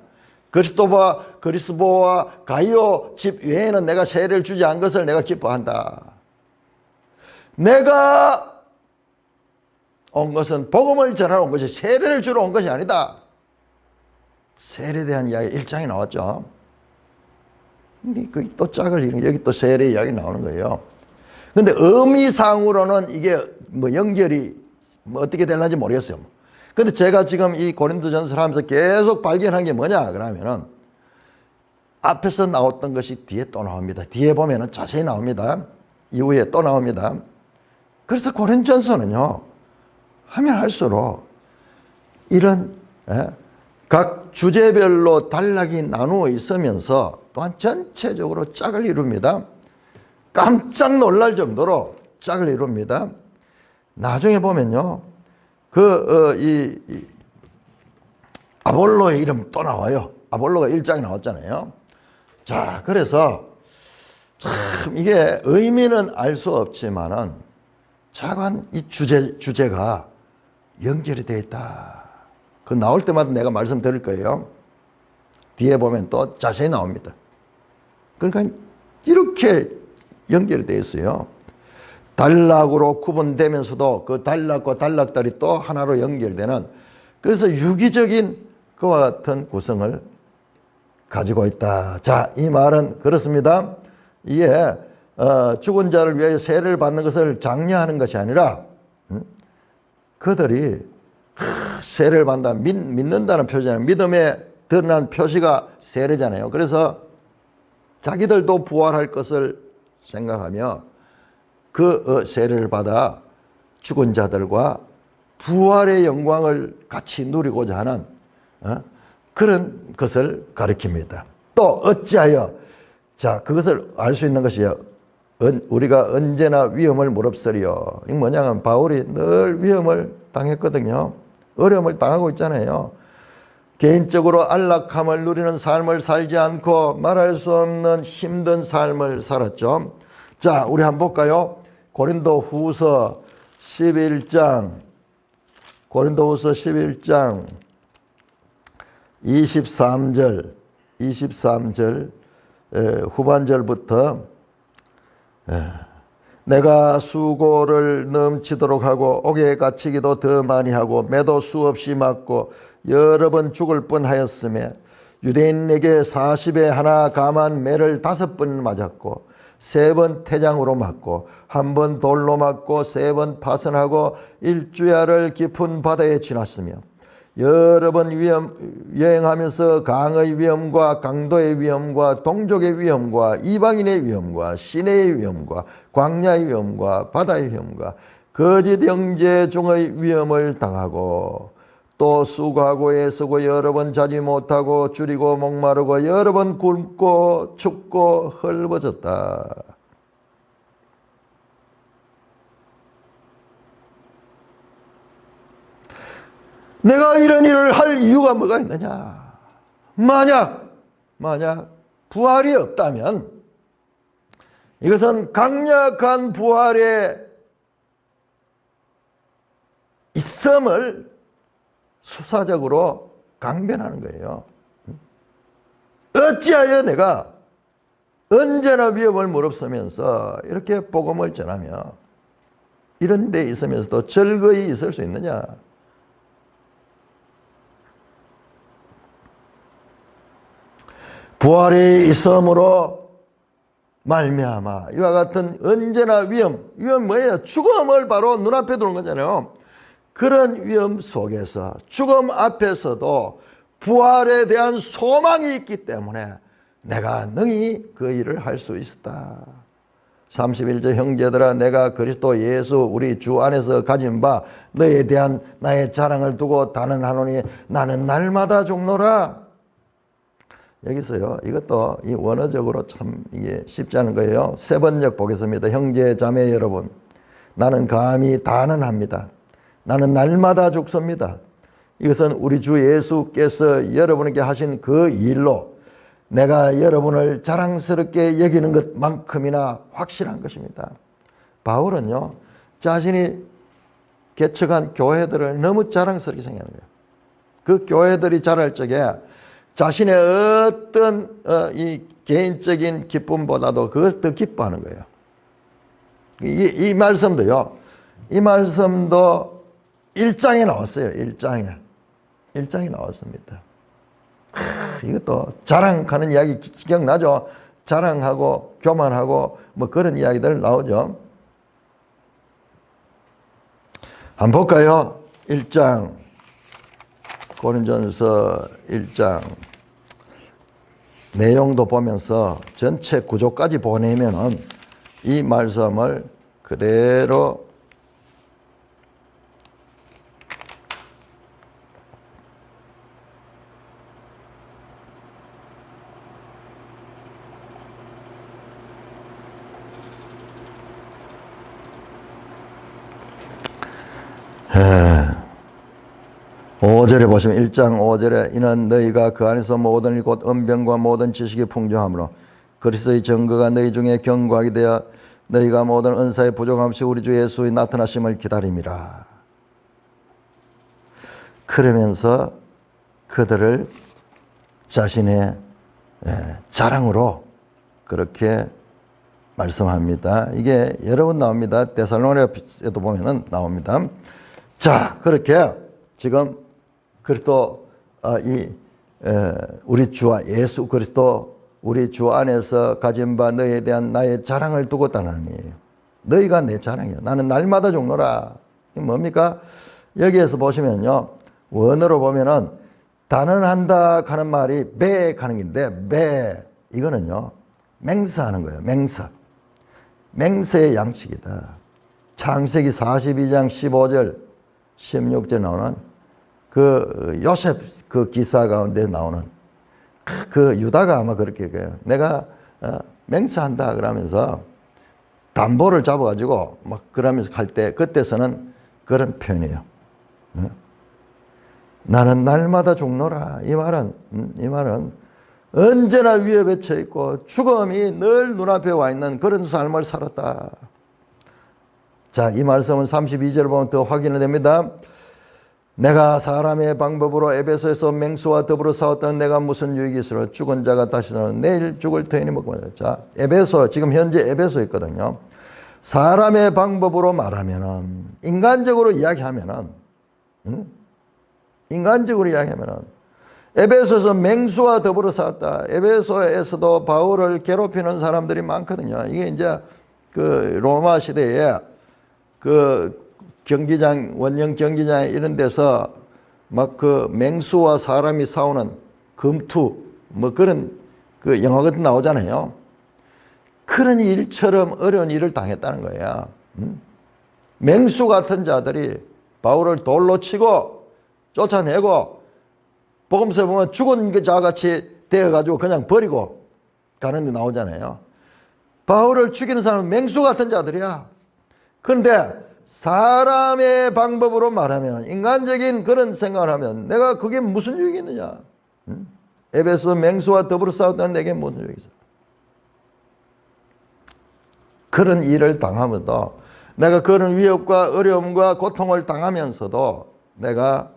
그리스도와 가이오 집 외에는 내가 세례를 주지 않은 것을 내가 기뻐한다. 내가 온 것은 복음을 전하러 온 것이 세례를 주러 온 것이 아니다. 세례에 대한 이야기 1장에 나왔죠. 또 짝을 이루는 여기 또 세례 이야기 나오는 거예요. 근데 의미상으로는 이게 뭐 연결이 뭐 어떻게 되는지 모르겠어요. 근데 제가 지금 이 고린도전서를 하면서 계속 발견한 게 뭐냐 그러면은 앞에서 나왔던 것이 뒤에 또 나옵니다. 뒤에 보면은 자세히 나옵니다. 이후에 또 나옵니다. 그래서 고린도전서는요 하면 할수록 이런 각 주제별로 단락이 나누어 있으면서 또한 전체적으로 짝을 이룹니다. 깜짝 놀랄 정도로 짝을 이룹니다. 나중에 보면요, 아볼로의 이름 또 나와요. 아볼로가 1장에 나왔잖아요. 자, 그래서 참 이게 의미는 알 수 없지만은 차관 이 주제가 연결이 되어 있다. 그 나올 때마다 내가 말씀드릴 거예요. 뒤에 보면 또 자세히 나옵니다. 그러니까 이렇게 연결이 되어 있어요. 단락으로 구분되면서도 그 단락과 단락들이 또 하나로 연결되는, 그래서 유기적인 그와 같은 구성을 가지고 있다. 자, 이 말은 그렇습니다. 이게 죽은 자를 위하여 세례를 받는 것을 장려하는 것이 아니라 그들이 세례를 받는다, 믿는다는 표시잖아요. 믿음에 드러난 표시가 세례잖아요. 그래서 자기들도 부활할 것을 생각하며 그 세례를 받아 죽은 자들과 부활의 영광을 같이 누리고자 하는 그런 것을 가리킵니다. 또 어찌하여, 자, 그것을 알 수 있는 것이요, 우리가 언제나 위험을 무릅쓰리요. 이게 뭐냐면 바울이 늘 위험을 당했거든요. 어려움을 당하고 있잖아요. 개인적으로 안락함을 누리는 삶을 살지 않고 말할 수 없는 힘든 삶을 살았죠. 자, 우리 한번 볼까요? 고린도후서 11장 23절 후반절부터 내가 수고를 넘치도록 하고 옥에 갇히기도 더 많이 하고 매도 수없이 맞고 여러 번 죽을 뻔하였으며 유대인에게 40에 하나 감한 매를 5번 맞았고 3번 태장으로 맞고 1번 돌로 맞고 3번 파선하고 1주야를 깊은 바다에 지났으며 여러 번 여행하면서 강의 위험과 강도의 위험과 동족의 위험과 이방인의 위험과 시내의 위험과 광야의 위험과 바다의 위험과 거짓 형제 중의 위험을 당하고 또 수고하고 애쓰고 여러 번 자지 못하고 줄이고 목마르고 여러 번 굶고 춥고 헐벗었다. 내가 이런 일을 할 이유가 뭐가 있느냐? 만약 부활이 없다면 이것은 강력한 부활의 있음을 수사적으로 강변하는 거예요. 어찌하여 내가 언제나 위험을 무릅쓰면서 이렇게 복음을 전하며 이런 데 있으면서도 즐거이 있을 수 있느냐? 부활의 있음으로 말미암아 이와 같은 언제나 위험 뭐예요? 죽음을 바로 눈앞에 두는 거잖아요. 그런 위험 속에서 죽음 앞에서도 부활에 대한 소망이 있기 때문에 내가 능히 그 일을 할 수 있었다. 31절 형제들아 내가 그리스도 예수 우리 주 안에서 가진 바 너에 대한 나의 자랑을 두고 단언하노니 나는 날마다 죽노라. 여기서요, 이것도 이 원어적으로 참 이게 쉽지 않은 거예요. 세번역 보겠습니다. 형제 자매 여러분, 나는 감히 단언합니다. 나는 날마다 죽습니다. 이것은 우리 주 예수께서 여러분에게 하신 그 일로 내가 여러분을 자랑스럽게 여기는 것만큼이나 확실한 것입니다. 바울은요, 자신이 개척한 교회들을 너무 자랑스럽게 생각하는 거예요. 그 교회들이 자랄 적에 자신의 어떤 이 개인적인 기쁨보다도 그걸 더 기뻐하는 거예요. 이 말씀도요. 이 말씀도 1장에 나왔어요. 1장에 나왔습니다. 이것도 자랑하는 이야기 기억나죠? 자랑하고 교만하고 뭐 그런 이야기들 나오죠. 한번 볼까요? 1장 고린도전서 1장 내용도 보면서 전체 구조까지 보내면은 이 말씀을 그대로 오절에 보시면 1장 5절에 이는 너희가 그 안에서 모든 일 곧 언변과 모든 지식이 풍성함으로 그리스도의 증거가 너희 중에 견고하게 되어 너희가 모든 은사에 부족함 없이 우리 주 예수의 나타나심을 기다림이라. 그러면서 그들을 자신의 자랑으로 그렇게 말씀합니다. 이게 여러 번 나옵니다. 데살로니가에도 보면은 나옵니다. 자, 그렇게 지금 그리스도 우리 주와 예수 그리스도 우리 주 안에서 가진 바 너희에 대한 나의 자랑을 두고 따르는 이에요. 너희가 내 자랑이야. 나는 날마다 죽노라. 이게 뭡니까? 여기에서 보시면요. 원어로 보면은 단언한다 하는 말이 배 하는 건데 배 이거는요. 맹세하는 거예요. 맹세. 맹세의 양식이다. 창세기 42장 15절 16절 나오는 그 요셉 그 기사 가운데 나오는 그 유다가 아마 그렇게 해요. 내가 맹세한다 그러면서 담보를 잡아가지고 막 그러면서 갈 때 그때서는 그런 표현이에요. 나는 날마다 죽노라. 이 말은 언제나 위협에 처해 있고 죽음이 늘 눈앞에 와 있는 그런 삶을 살았다. 자, 이 말씀은 32절을 보면 더 확인이 됩니다. 내가 사람의 방법으로 에베소에서 맹수와 더불어 싸웠던 내가 무슨 유익이 있으러 죽은 자가 다시 나는 내일 죽을 터이니 먹고. 자, 에베소 지금 현재 에베소에 있거든요. 사람의 방법으로 말하면은 인간적으로 이야기하면은 에베소에서 맹수와 더불어 싸웠다. 에베소에서도 바울을 괴롭히는 사람들이 많거든요. 이게 이제 그 로마 시대에 그 경기장, 원형 경기장 이런 데서 막 그 맹수와 사람이 싸우는 금투 뭐 그런 그 영화 같은 나오잖아요. 그런 일처럼 어려운 일을 당했다는 거야. 맹수 같은 자들이 바울을 돌로 치고 쫓아내고 복음서에 보면 죽은 그 자같이 되어가지고 그냥 버리고 가는 데 나오잖아요. 바울을 죽이는 사람은 맹수 같은 자들이야. 그런데 사람의 방법으로 말하면 인간적인 그런 생각을 하면 내가 그게 무슨 유익이 있느냐. 에베소 맹수와 더불어 싸웠다는 내게 무슨 유익이 있어. 그런 일을 당하면서 내가 그런 위협과 어려움과 고통을 당하면서도 내가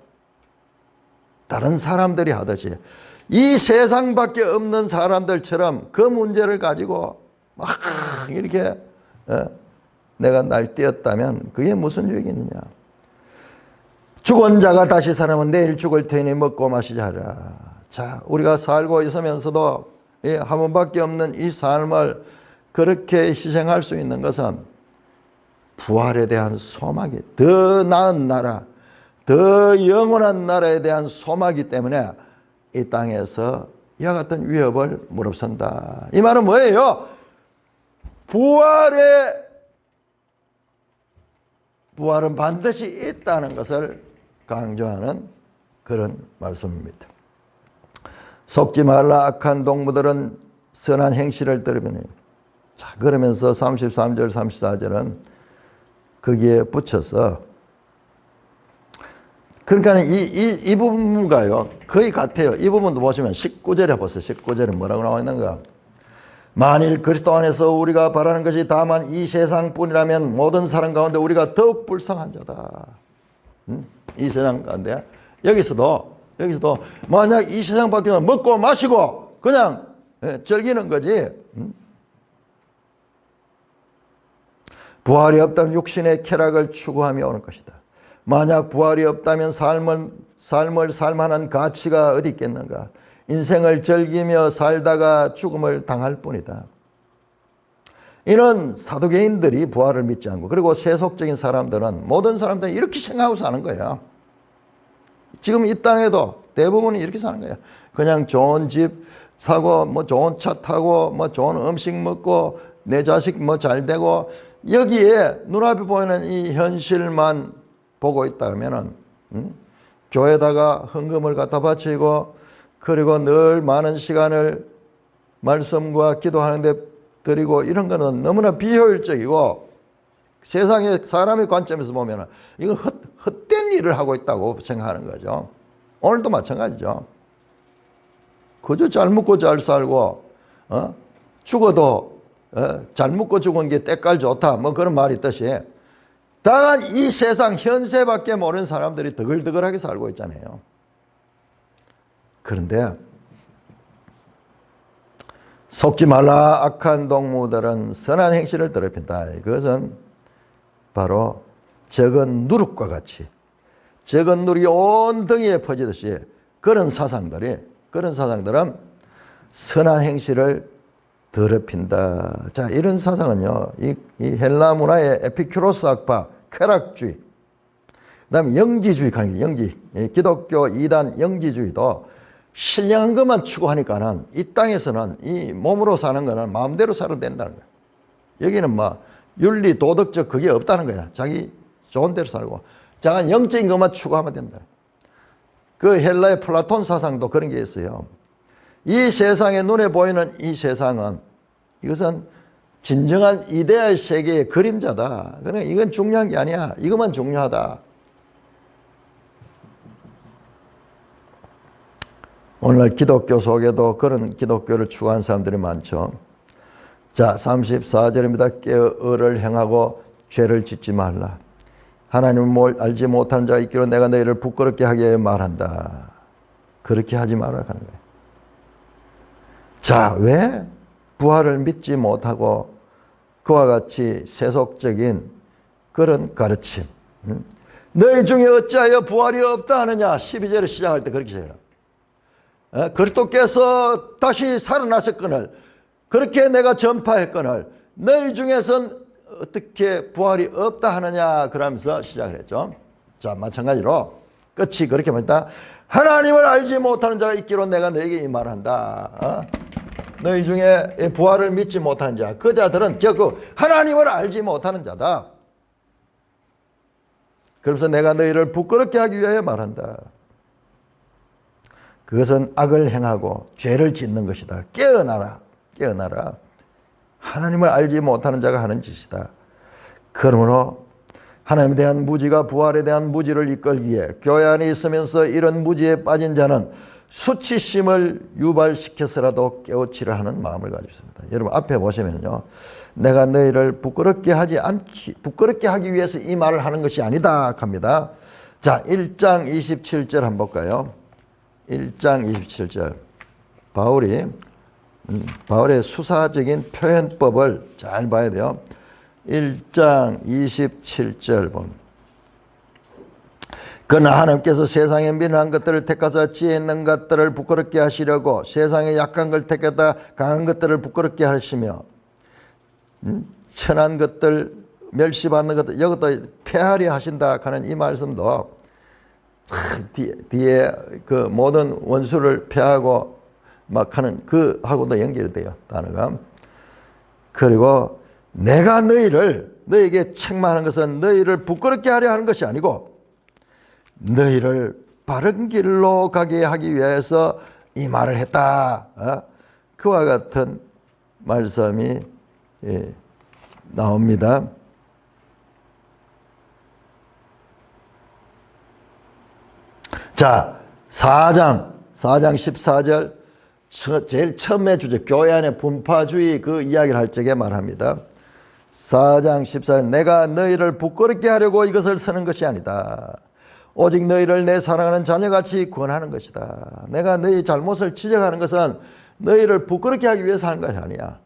다른 사람들이 하듯이 이 세상밖에 없는 사람들처럼 그 문제를 가지고 막 이렇게 내가 날뛰었다면 그게 무슨 유익이 있느냐. 죽은 자가 다시 살아면 내일 죽을 테니 먹고 마시자 하라. 자, 우리가 살고 있으면서도 한 번밖에 없는 이 삶을 그렇게 희생할 수 있는 것은 부활에 대한 소망이 더 나은 나라, 더 영원한 나라에 대한 소망이기 때문에 이 땅에서 이와 같은 위협을 무릅쓴다. 이 말은 뭐예요? 부활은 반드시 있다는 것을 강조하는 그런 말씀입니다. 속지 말라. 악한 동무들은 선한 행실을 들으면. 자, 그러면서 33절 34절은 거기에 붙여서 그러니까 이 부분과요 거의 같아요. 이 부분도 보시면 19절에 보세요. 19절에 뭐라고 나와 있는가. 만일 그리스도 안에서 우리가 바라는 것이 다만 이 세상뿐이라면 모든 사람 가운데 우리가 더욱 불쌍한 자다. 이 세상 가운데 여기서도 만약 이 세상 밖에는 먹고 마시고 그냥 즐기는 거지. 부활이 없다면 육신의 쾌락을 추구하며 오는 것이다. 만약 부활이 없다면 삶을 살만한 가치가 어디 있겠는가. 인생을 즐기며 살다가 죽음을 당할 뿐이다. 이는 사두개인들이 부활을 믿지 않고 그리고 세속적인 사람들은 모든 사람들은 이렇게 생각하고 사는 거예요. 지금 이 땅에도 대부분이 이렇게 사는 거예요. 그냥 좋은 집 사고 뭐 좋은 차 타고 뭐 좋은 음식 먹고 내 자식 뭐 잘 되고 여기에 눈앞에 보이는 이 현실만 보고 있다 하면은 교회에다가 헌금을 갖다 바치고 그리고 늘 많은 시간을 말씀과 기도하는 데 드리고 이런 거는 너무나 비효율적이고 세상의 사람의 관점에서 보면 이건 헛된 일을 하고 있다고 생각하는 거죠. 오늘도 마찬가지죠. 그저 잘 먹고 잘 살고 죽어도 잘 먹고 죽은 게 때깔 좋다 뭐 그런 말이 있듯이 다만 이 세상 현세밖에 모르는 사람들이 더글더글하게 살고 있잖아요. 그런데 속지 말라. 악한 동무들은 선한 행실을 더럽힌다. 그것은 바로 적은 누룩과 같이 적은 누룩이 온 등에 퍼지듯이 그런 사상들은 선한 행실을 더럽힌다. 자, 이런 사상은요, 이 헬라 문화의 에피큐로스 학파, 쾌락주의, 그 다음에 영지주의 강의, 영지, 기독교 이단 영지주의도 신령한 것만 추구하니까는 이 땅에서는 이 몸으로 사는 거는 마음대로 살아도 된다는 거야. 여기는 뭐 윤리, 도덕적 그게 없다는 거야. 자기 좋은 대로 살고. 자가 영적인 것만 추구하면 된다. 그 헬라의 플라톤 사상도 그런 게 있어요. 이 세상에 눈에 보이는 이 세상은 이것은 진정한 이데알 세계의 그림자다. 그러니까 이건 중요한 게 아니야. 이것만 중요하다. 오늘날 기독교 속에도 그런 기독교를 추구하는 사람들이 많죠. 자, 34절입니다. 깨어를 행하고 죄를 짓지 말라. 하나님을 뭘 알지 못하는 자가 있기로 내가 너희를 부끄럽게 하게 하여 말한다. 그렇게 하지 말라 하는 거예요. 자, 왜 부활을 믿지 못하고 그와 같이 세속적인 그런 가르침, 너희 중에 어찌하여 부활이 없다 하느냐. 12절에 시작할 때 그렇게 해요. 그리스도께서 다시 살아나셨거늘 그렇게 내가 전파했거늘 너희 중에선 어떻게 부활이 없다 하느냐 그러면서 시작을 했죠. 자, 마찬가지로 끝이 그렇게 말했다. 하나님을 알지 못하는 자가 있기로 내가 너에게 이 말한다. 너희 중에 부활을 믿지 못하는 자, 그 자들은 결국 하나님을 알지 못하는 자다. 그래서 내가 너희를 부끄럽게 하기 위하여 말한다. 그것은 악을 행하고 죄를 짓는 것이다. 깨어나라. 깨어나라. 하나님을 알지 못하는 자가 하는 짓이다. 그러므로 하나님에 대한 무지가 부활에 대한 무지를 이끌기에 교회 안에 있으면서 이런 무지에 빠진 자는 수치심을 유발시켜서라도 깨우치려 하는 마음을 가지고 있습니다. 여러분 앞에 보시면요. 내가 너희를 부끄럽게 하기 위해서 이 말을 하는 것이 아니다 합니다. 자, 1장 27절 한번 볼까요? 1장 27절. 바울의 수사적인 표현법을 잘 봐야 돼요. 1장 27절 보면 그러나 하나님께서 세상에 미련한 것들을 택하사 지혜 있는 것들을 부끄럽게 하시려고 세상에 약한 걸 택하다 강한 것들을 부끄럽게 하시며 천한 것들 멸시받는 것들 이것도 폐하려 하신다 하는 이 말씀도 참 뒤에 그 모든 원수를 폐하고 막 하는 그 하고도 연결이 돼요. 단어가. 그리고 내가 너에게 책망하는 것은 너희를 부끄럽게 하려 하는 것이 아니고 너희를 바른 길로 가게 하기 위해서 이 말을 했다. 그와 같은 말씀이 나옵니다. 자, 4장 14절 제일 처음에 주제 교회 안의 분파주의 그 이야기를 할 적에 말합니다. 4장 14절 내가 너희를 부끄럽게 하려고 이것을 쓰는 것이 아니다. 오직 너희를 내 사랑하는 자녀같이 구원하는 것이다. 내가 너희 잘못을 지적하는 것은 너희를 부끄럽게 하기 위해서 하는 것이 아니야.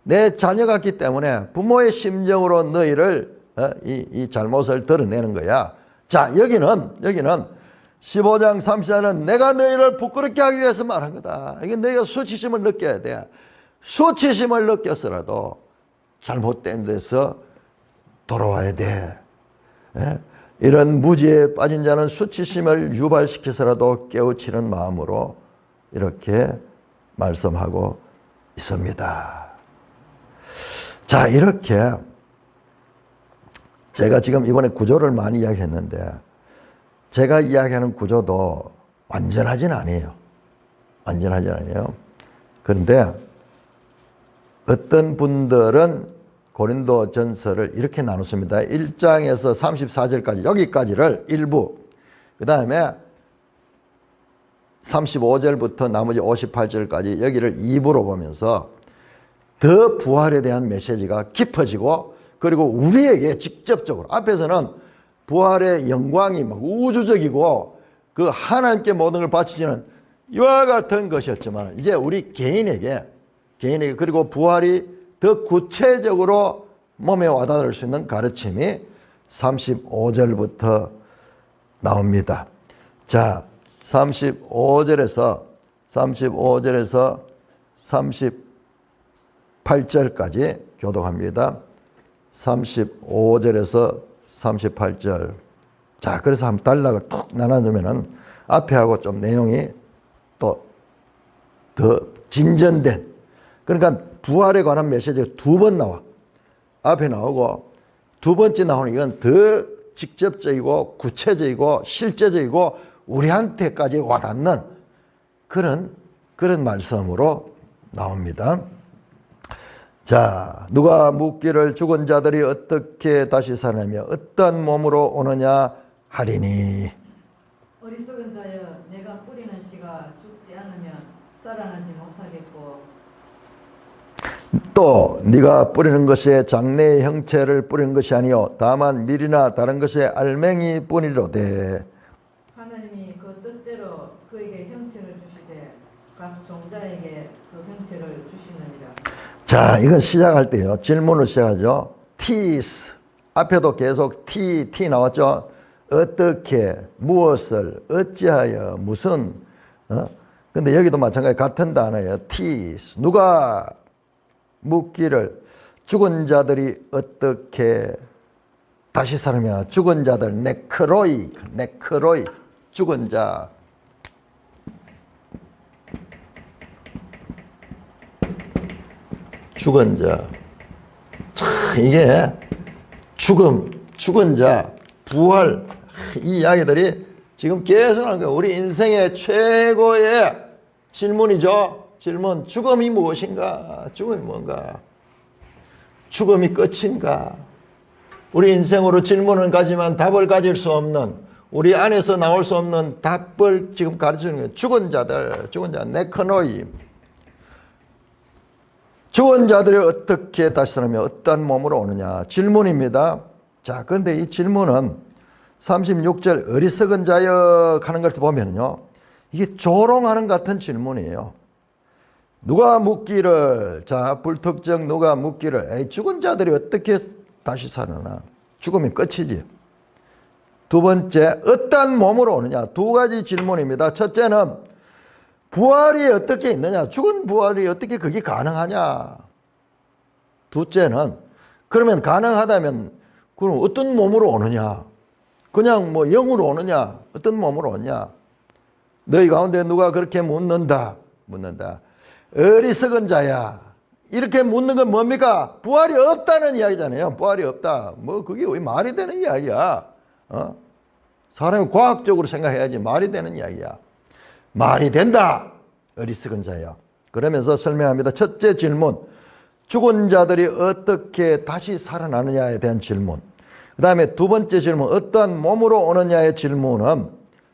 내 자녀 같기 때문에 부모의 심정으로 너희를 이 잘못을 드러내는 거야. 자, 여기는 15장 30절은 내가 너희를 부끄럽게 하기 위해서 말한 거다. 이게 너희가 수치심을 느껴야 돼. 수치심을 느껴서라도 잘못된 데서 돌아와야 돼. 이런 무지에 빠진 자는 수치심을 유발시켜서라도 깨우치는 마음으로 이렇게 말씀하고 있습니다. 자, 이렇게 제가 지금 이번에 구조를 많이 이야기했는데 제가 이야기하는 구조도 완전하진 않아요. 그런데 어떤 분들은 고린도 전서를 이렇게 나눴습니다. 1장에서 34절까지 여기까지를 일부, 그 다음에 35절부터 나머지 58절까지 여기를 2부로 보면서 더 부활에 대한 메시지가 깊어지고 그리고 우리에게 직접적으로 앞에서는 부활의 영광이 막 우주적이고 그 하나님께 모든 걸 바치시는 이와 같은 것이었지만 이제 우리 개인에게 그리고 부활이 더 구체적으로 몸에 와닿을 수 있는 가르침이 35절부터 나옵니다. 자, 35절에서 35절에서 38절까지 교독합니다. 35절에서 38절. 자, 그래서 한번 단락을 툭 나눠주면은 앞에하고 좀 내용이 또 더 진전된, 그러니까 부활에 관한 메시지가 두 번 나와. 앞에 나오고 두 번째 나오는 이건 더 직접적이고 구체적이고 실제적이고 우리한테까지 와닿는 그런 말씀으로 나옵니다. 자, 누가 묻기를 죽은 자들이 어떻게 다시 살아나며 어떤 몸으로 오느냐 하리니. 어리석은 자여, 내가 뿌리는 씨가 죽지 않으면 살아나지 못하겠고, 또 네가 뿌리는 것에 장래의 형체를 뿌리는 것이 아니요 다만 밀이나 다른 것의 알맹이 뿐이로되. 하나님이 그 뜻대로 그에게 형체를 주시되 각 종자에게 그 형체를 주시느니라. 자, 이건 시작할 때요. 질문을 시작하죠. 티스. 앞에도 계속 티 나왔죠. 어떻게, 무엇을, 어찌하여, 무슨. 근데 여기도 마찬가지 같은 단어예요. 티스. 누가 묻기를 죽은 자들이 어떻게 다시 살으며. 죽은 자들, 네크로이, 죽은 자. 죽은 자. 참, 이게 죽은 자, 부활, 이 이야기들이 지금 계속 하는 거예요. 우리 인생의 최고의 질문이죠. 질문. 죽음이 무엇인가? 죽음이 뭔가? 죽음이 끝인가? 우리 인생으로 질문은 가지만 답을 가질 수 없는, 우리 안에서 나올 수 없는 답을 지금 가르치는 거예요. 죽은 자들, 죽은 자, 네크노이. 죽은 자들이 어떻게 다시 살아나며 어떤 몸으로 오느냐 질문입니다. 자, 그런데 이 질문은 36절 어리석은 자여 하는 것을 보면요, 이게 조롱하는 같은 질문이에요. 누가 묻기를, 자, 불특정 누가 묻기를, 에이, 죽은 자들이 어떻게 다시 살아나? 죽음이 끝이지. 두 번째, 어떤 몸으로 오느냐? 두 가지 질문입니다. 첫째는 부활이 어떻게 있느냐? 죽은 부활이 어떻게 그게 가능하냐? 둘째는 그러면 가능하다면 그럼 어떤 몸으로 오느냐? 그냥 뭐 영으로 오느냐? 어떤 몸으로 오느냐? 너희 가운데 누가 그렇게 묻는다. 어리석은 자야. 이렇게 묻는 건 뭡니까? 부활이 없다는 이야기잖아요. 부활이 없다. 뭐 그게 왜 말이 되는 이야기야? 사람이 과학적으로 생각해야지 말이 되는 이야기야. 말이 된다. 어리석은 자야. 그러면서 설명합니다. 첫째 질문. 죽은 자들이 어떻게 다시 살아나느냐에 대한 질문. 그 다음에 두 번째 질문. 어떠한 몸으로 오느냐의 질문은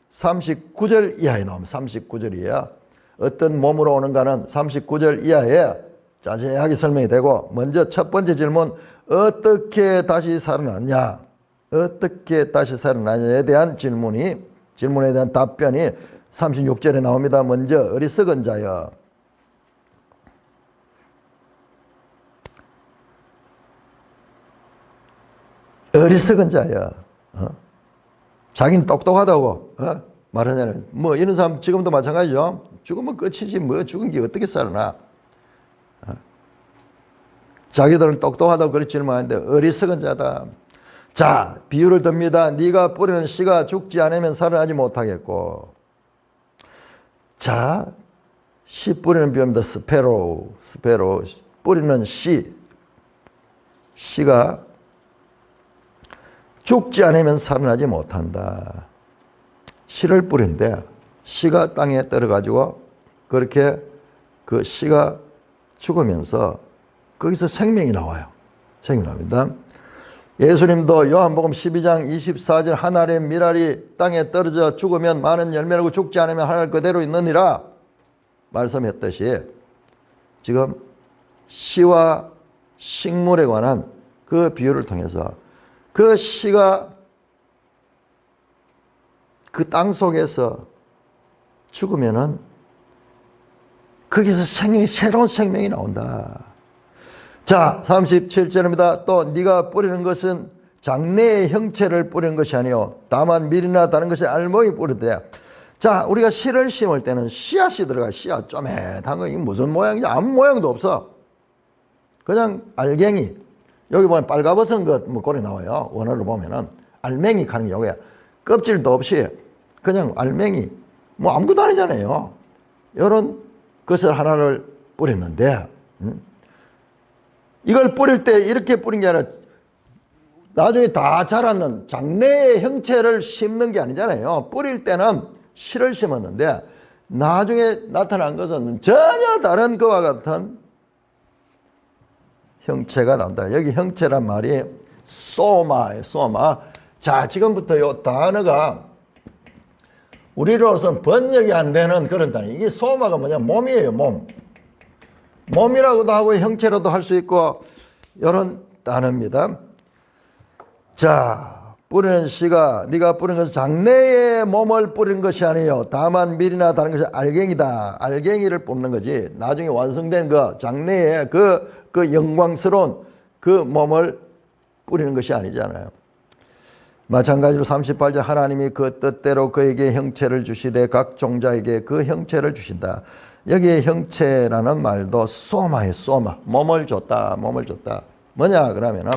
39절 이하에 나옵니다. 39절이에요. 어떤 몸으로 오는가는 39절 이하에 자세하게 설명이 되고, 먼저 첫 번째 질문. 어떻게 다시 살아나느냐? 어떻게 다시 살아나느냐에 대한 질문에 대한 답변이 36절에 나옵니다. 먼저 어리석은 자여. 어리석은 자여. 자기는 똑똑하다고 말하잖아요. 뭐 이런 사람 지금도 마찬가지죠. 죽으면 끝이지 뭐 죽은 게 어떻게 살아나. 자기들은 똑똑하다고 그렇게 질문하는데 어리석은 자다. 자, 비유를 듭니다. 네가 뿌리는 씨가 죽지 않으면 살아나지 못하겠고. 자, 씨 뿌리는 비유입니다. 스페로 뿌리는 씨가 죽지 않으면 살아나지 못한다. 씨를 뿌린데 씨가 땅에 떨어가지고 그렇게 그 씨가 죽으면서 거기서 생명이 나와요. 생명이 나옵니다. 예수님도 요한복음 12장 24절 하늘의 밀알이 땅에 떨어져 죽으면 많은 열매라고 죽지 않으면 하늘 그대로 있느니라 말씀했듯이 지금 씨와 식물에 관한 그 비유를 통해서 그 씨가 그 땅 속에서 죽으면은 거기서 새로운 생명이 나온다. 자, 37절입니다. 또 네가 뿌리는 것은 장래의 형체를 뿌리는 것이 아니요 다만 밀이나 다른 것이 알목이 뿌리되. 자, 우리가 씨를 심을 때는 씨앗이 들어가. 씨앗 쪼매한 거. 이게 무슨 모양이지? 아무 모양도 없어. 그냥 알갱이. 여기 보면 빨가벗은 것 뭐 고리 나와요. 원어로 보면은 알맹이 가는 게 요거야. 껍질도 없이 그냥 알맹이. 뭐 아무것도 아니잖아요. 이런 것을 하나를 뿌렸는데, 이걸 뿌릴 때 이렇게 뿌린 게 아니라 나중에 다 자라는 장래의 형체를 심는 게 아니잖아요. 뿌릴 때는 씨를 심었는데 나중에 나타난 것은 전혀 다른 그와 같은 형체가 나온다. 여기 형체란 말이 소마예요. 소마. 자, 지금부터 이 단어가 우리로서는 번역이 안 되는 그런 단어. 이게 소마가 뭐냐? 몸이에요. 몸. 몸이라고도 하고 형체로도 할 수 있고 이런 단어입니다. 자, 뿌리는 씨가 네가 뿌린 것은 장래의 몸을 뿌린 것이 아니에요. 다만 밀이나 다른 것이 알갱이다. 알갱이를 뽑는 거지. 나중에 완성된 그 장래의 그 영광스러운 그 몸을 뿌리는 것이 아니잖아요. 마찬가지로 38절 하나님이 그 뜻대로 그에게 형체를 주시되 각 종자에게 그 형체를 주신다. 여기에 형체라는 말도 소마예요. 소마. 몸을 줬다. 몸을 줬다. 뭐냐 그러면은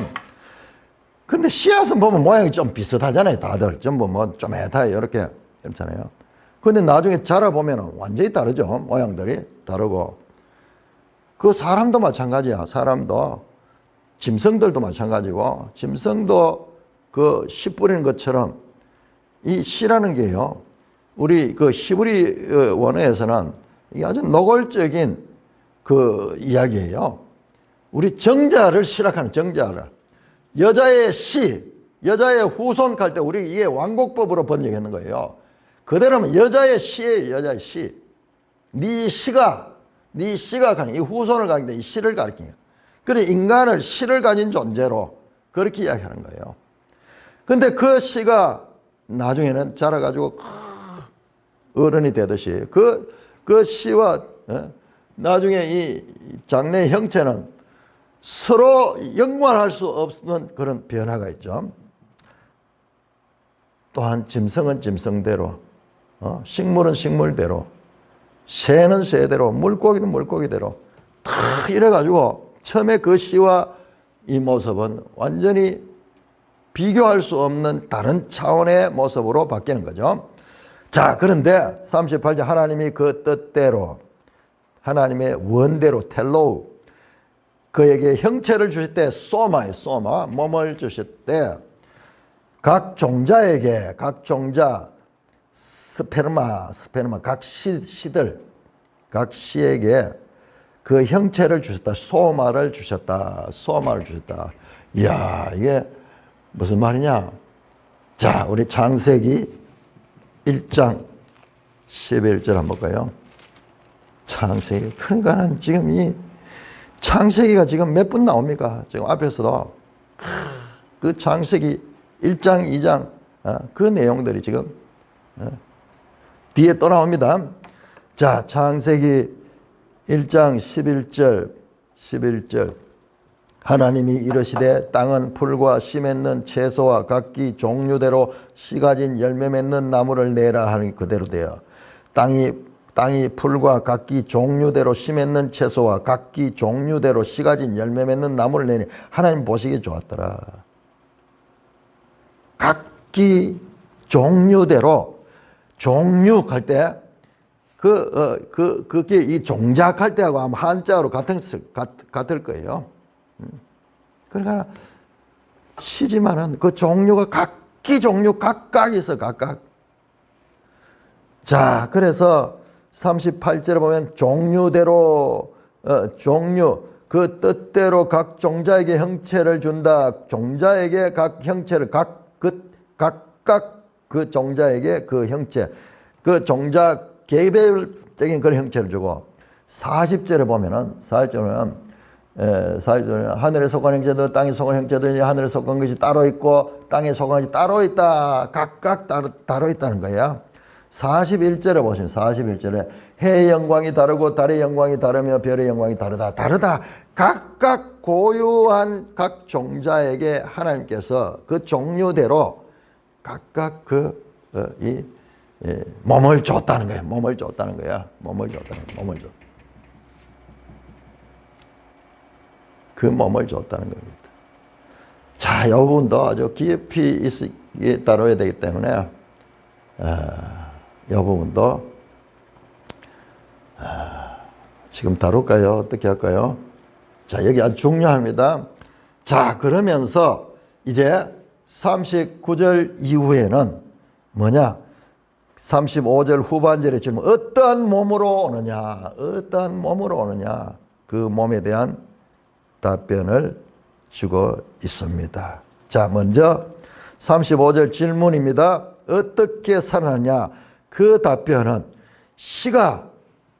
근데 씨앗은 보면 모양이 좀 비슷하잖아요. 다들 전부 뭐 쪼매다 이렇게 그렇잖아요. 근데 나중에 자라보면 완전히 다르죠. 모양들이 다르고. 그 사람도 마찬가지야. 사람도 짐승들도 마찬가지고 짐승도 그 씨 뿌리는 것처럼 이 씨라는 게요. 우리 그 히브리 원어에서는 이게 아주 노골적인 그 이야기예요. 우리 정자를 씨락하는 정자를. 여자의 씨, 여자의 후손 할 때 우리 이게 완곡법으로 번역했는 거예요. 그대로면 여자의 씨예요. 여자의 씨. 네 씨가 가는 이 후손을 가리키는데 이 씨를 가리키는 거예요. 그래 인간을 씨를 가진 존재로 그렇게 이야기하는 거예요. 근데 그 씨가 나중에는 자라가지고 어른이 되듯이 그 씨와 나중에 이 장래의 형체는 서로 연관할 수 없는 그런 변화가 있죠. 또한 짐승은 짐승대로, 식물은 식물대로, 새는 새대로, 물고기는 물고기대로 다 이래가지고 처음에 그 씨와 이 모습은 완전히 비교할 수 없는 다른 차원의 모습으로 바뀌는 거죠. 자, 그런데 38절 하나님이 그 뜻대로 하나님의 원대로 텔로우 그에게 형체를 주실 때 소마에 소마 몸을 주실 때 각 종자에게 각 종자 스페르마 각 씨들 각 씨에게 그 형체를 주셨다. 소마를 주셨다. 소마를 주셨다. 이야 이게 무슨 말이냐. 자 우리 창세기 1장 11절 한번 볼까요. 창세기 그러니까는 지금 이 창세기가 지금 몇 분 나옵니까? 지금 앞에서도 그 창세기 1장, 2장 그 내용들이 지금 뒤에 또 나옵니다. 자, 창세기 1장 11절 하나님이 이르시되 땅은 풀과 씨 맺는 채소와 각기 종류대로 씨 가진 열매 맺는 나무를 내라 하니 그대로 되어 땅이 풀과 각기 종류대로 씨 맺는 채소와 각기 종류대로 씨 가진 열매 맺는 나무를 내니 하나님 보시기에 좋았더라. 각기 종류대로 종류할 때 그게 이 종작할 때하고 아마 한자어로 같을 거예요. 그러니까 시지만은 그 종류가 각기 종류 각각 있어 각각. 자, 그래서 38절에 보면 종류대로 종류 그 뜻대로 각 종자에게 형체를 준다. 종자에게 각 형체를 각각 그 종자에게 그 형체 그 종자 개별적인 그런 형체를 주고 40절에 보면은 40절은 하늘에 속한 형체도 땅에 속한 형체도 하늘에 속한 것이 따로 있고 땅에 속한 것이 따로 있다. 각각 따로 있다는 거야. 41절에 보시면 41절에 해의 영광이 다르고 달의 영광이 다르며 별의 영광이 다르다. 각각 고유한 각 종자에게 하나님께서 그 종류대로 각각 몸을 줬다는 거야. 몸을 줬다는 거야. 몸을 줬다는 거야. 몸을 줬. 그 몸을 줬다는 겁니다. 자, 이 부분도 아주 깊이 다뤄야 되기 때문에 이 부분도 지금 다룰까요? 어떻게 할까요? 자, 여기 아주 중요합니다. 자, 그러면서 이제 39절 이후에는 뭐냐? 35절 후반절에 질문, 어떠한 몸으로 오느냐? 어떠한 몸으로 오느냐? 그 몸에 대한 답변을 주고 있습니다. 자, 먼저 35절 질문입니다. 어떻게 살아나냐? 그 답변은 씨가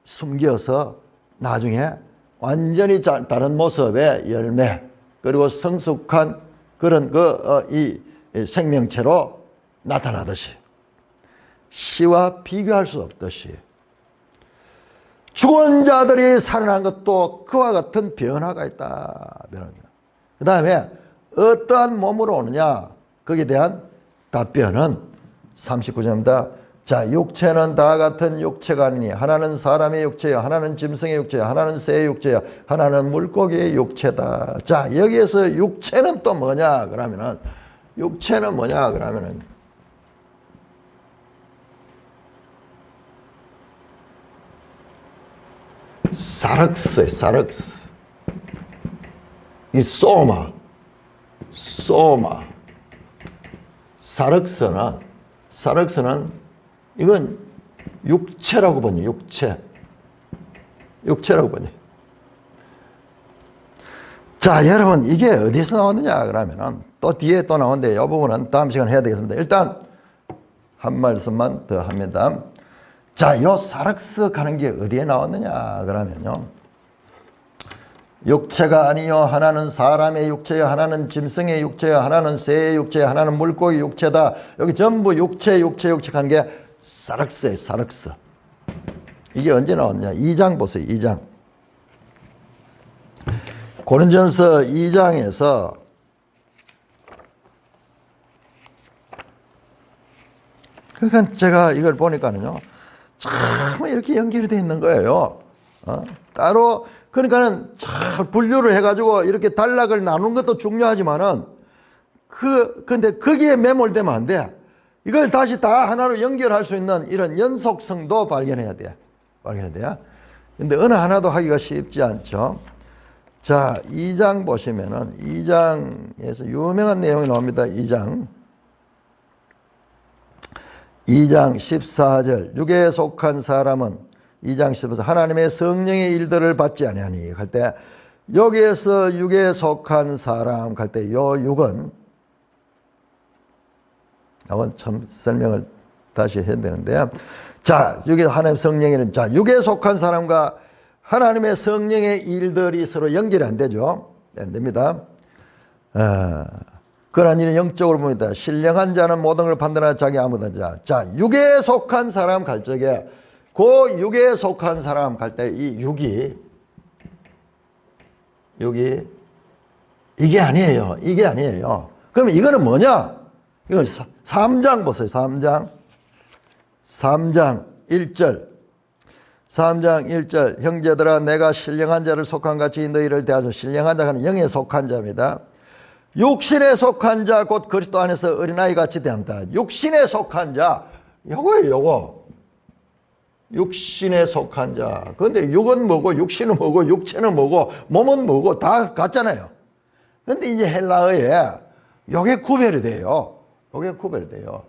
숨겨서 나중에 완전히 다른 모습의 열매, 그리고 성숙한 그런 이 생명체로 나타나듯이, 씨와 비교할 수 없듯이 죽은 자들이 살아난 것도 그와 같은 변화가 있다. 그 다음에 어떠한 몸으로 오느냐? 거기에 대한 답변은 39절입니다. 자, 육체는 다 같은 육체가 아니니 하나는 사람의 육체요, 하나는 짐승의 육체요, 하나는 새의 육체요, 하나는 물고기의 육체다. 자, 여기에서 육체는 또 뭐냐? 그러면은 육체는 뭐냐? 그러면은 사륵스예요. 사륵스. 이 소마. 사륵스는 이건 육체라고 보니, 육체라고 보니. 자, 여러분, 이게 어디서 나오느냐 그러면은 또 뒤에 또 나오는데 이 부분은 다음 시간에 해야 되겠습니다. 일단 한 말씀만 더 합니다. 자, 요 사륵스 가는 게 어디에 나왔느냐 그러면요, 육체가 아니요 하나는 사람의 육체요, 하나는 짐승의 육체요, 하나는 새의 육체요, 하나는 물고기 육체다. 여기 전부 육체 가는 게 사륵스예요. 사륵스. 이게 언제 나왔냐? 2장 보세요. 2장. 고린전서 2장에서 그러니까 제가 이걸 보니까는요, 참 이렇게 연결이 되어 있는 거예요. 따로 그러니까는 잘 분류를 해가지고 이렇게 단락을 나누는 것도 중요하지만은 근데 거기에 매몰되면 안 돼. 이걸 다시 다 하나로 연결할 수 있는 이런 연속성도 발견해야 돼. 근데 어느 하나도 하기가 쉽지 않죠. 자, 2장 보시면은 2장에서 유명한 내용이 나옵니다. 2장 14절, 육에 속한 사람은 2장 14절, 하나님의 성령의 일들을 받지 아니하니 할 때, 여기에서 육에 속한 사람 할 때 요 육은, 이건 참 설명을 다시 해야 되는데, 자, 여기 하나님의 성령의, 자, 육에 속한 사람과 하나님의 성령의 일들이 서로 연결이 안 되죠. 안 됩니다. 그러한 일은 영적으로 봅니다. 신령한 자는 모든 걸 판단하는 자기 아무도 자. 자, 육에 속한 사람 갈 적에, 그 육에 속한 사람 갈 때 이 육이 이게 아니에요. 이게 아니에요. 그러면 이거는 뭐냐? 이건 3장 보세요. 3장 1절. 3장 1절. 형제들아, 내가 신령한 자를 속한 같이 너희를 대하소. 신령한 자는 영에 속한 자입니다. 육신에 속한 자 곧 그리스도 안에서 어린아이 같이 대합니다. 육신에 속한 자, 요거예요. 요거. 육신에 속한 자. 그런데 육은 뭐고 육신은 뭐고 육체는 뭐고 몸은 뭐고 다 같잖아요. 그런데 이제 헬라어에 요게 구별이 돼요. 요게 구별이 돼요.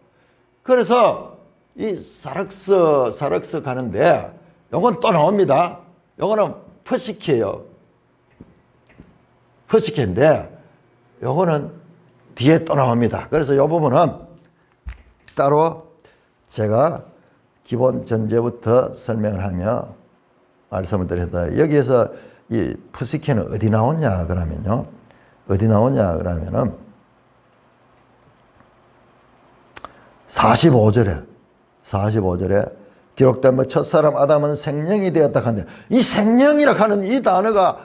그래서 이 사륵스 가는데 요건 또 나옵니다. 요거는 퍼시케예요. 퍼시케인데 요거는 뒤에 또 나옵니다. 그래서 요 부분은 따로 제가 기본 전제부터 설명을 하며 말씀을 드렸다. 여기에서 이 푸시케는 어디 나오냐 그러면요. 어디 나오냐 그러면은 45절에 기록된 뭐 첫사람 아담은 생명이 되었다 하는데, 이 생명이라 하는 이 단어가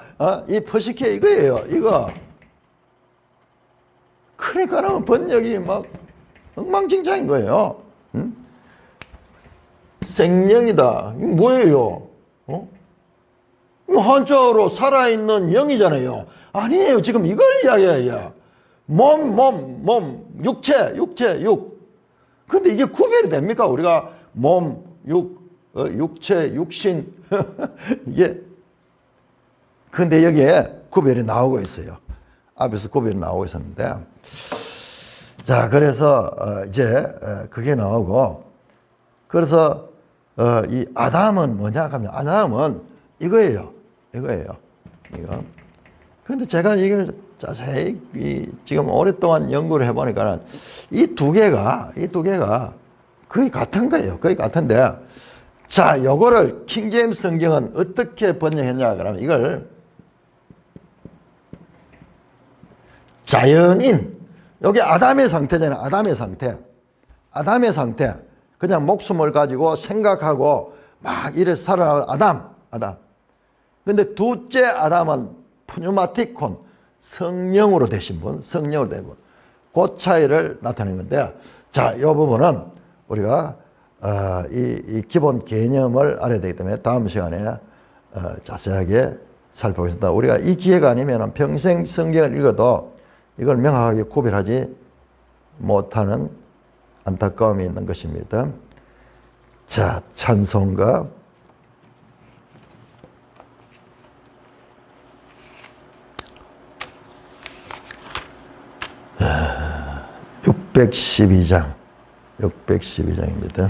이 푸시케 이거예요. 이거. 그러니까는 번역이 막 엉망진창인 거예요. 생명이다. 이거 뭐예요? 이거 한자어로 살아있는 영이잖아요. 아니에요. 지금 이걸 이야기해요. 몸, 육체, 육. 근데 이게 구별이 됩니까? 우리가 몸, 육체, 육신. 이게. 근데 여기에 구별이 나오고 있어요. 앞에서 구별이 나오고 있었는데. 자, 그래서 이제 그게 나오고. 그래서 이 아담은 뭐냐 하면 아담은 이거예요. 이거. 근데 제가 이걸 자세히 지금 오랫동안 연구를 해보니까 이 두 개가 거의 같은 거예요. 거의 같은데, 자, 요거를 킹제임스 성경은 어떻게 번역했냐 그러면 이걸 자연인, 여기 아담의 상태잖아요. 아담의 상태. 그냥 목숨을 가지고 생각하고 막 이래 살아가는 아담. 근데 둘째 아담은 푸뉴마티콘, 성령으로 되신 분. 그 차이를 나타내는 건데, 자, 이 부분은 우리가 이 기본 개념을 알아야 되기 때문에 다음 시간에 자세하게 살펴보겠습니다. 우리가 이 기회가 아니면 평생 성경을 읽어도 이걸 명확하게 구별하지 못하는 안타까움이 있는 것입니다. 자, 찬송가 612장입니다.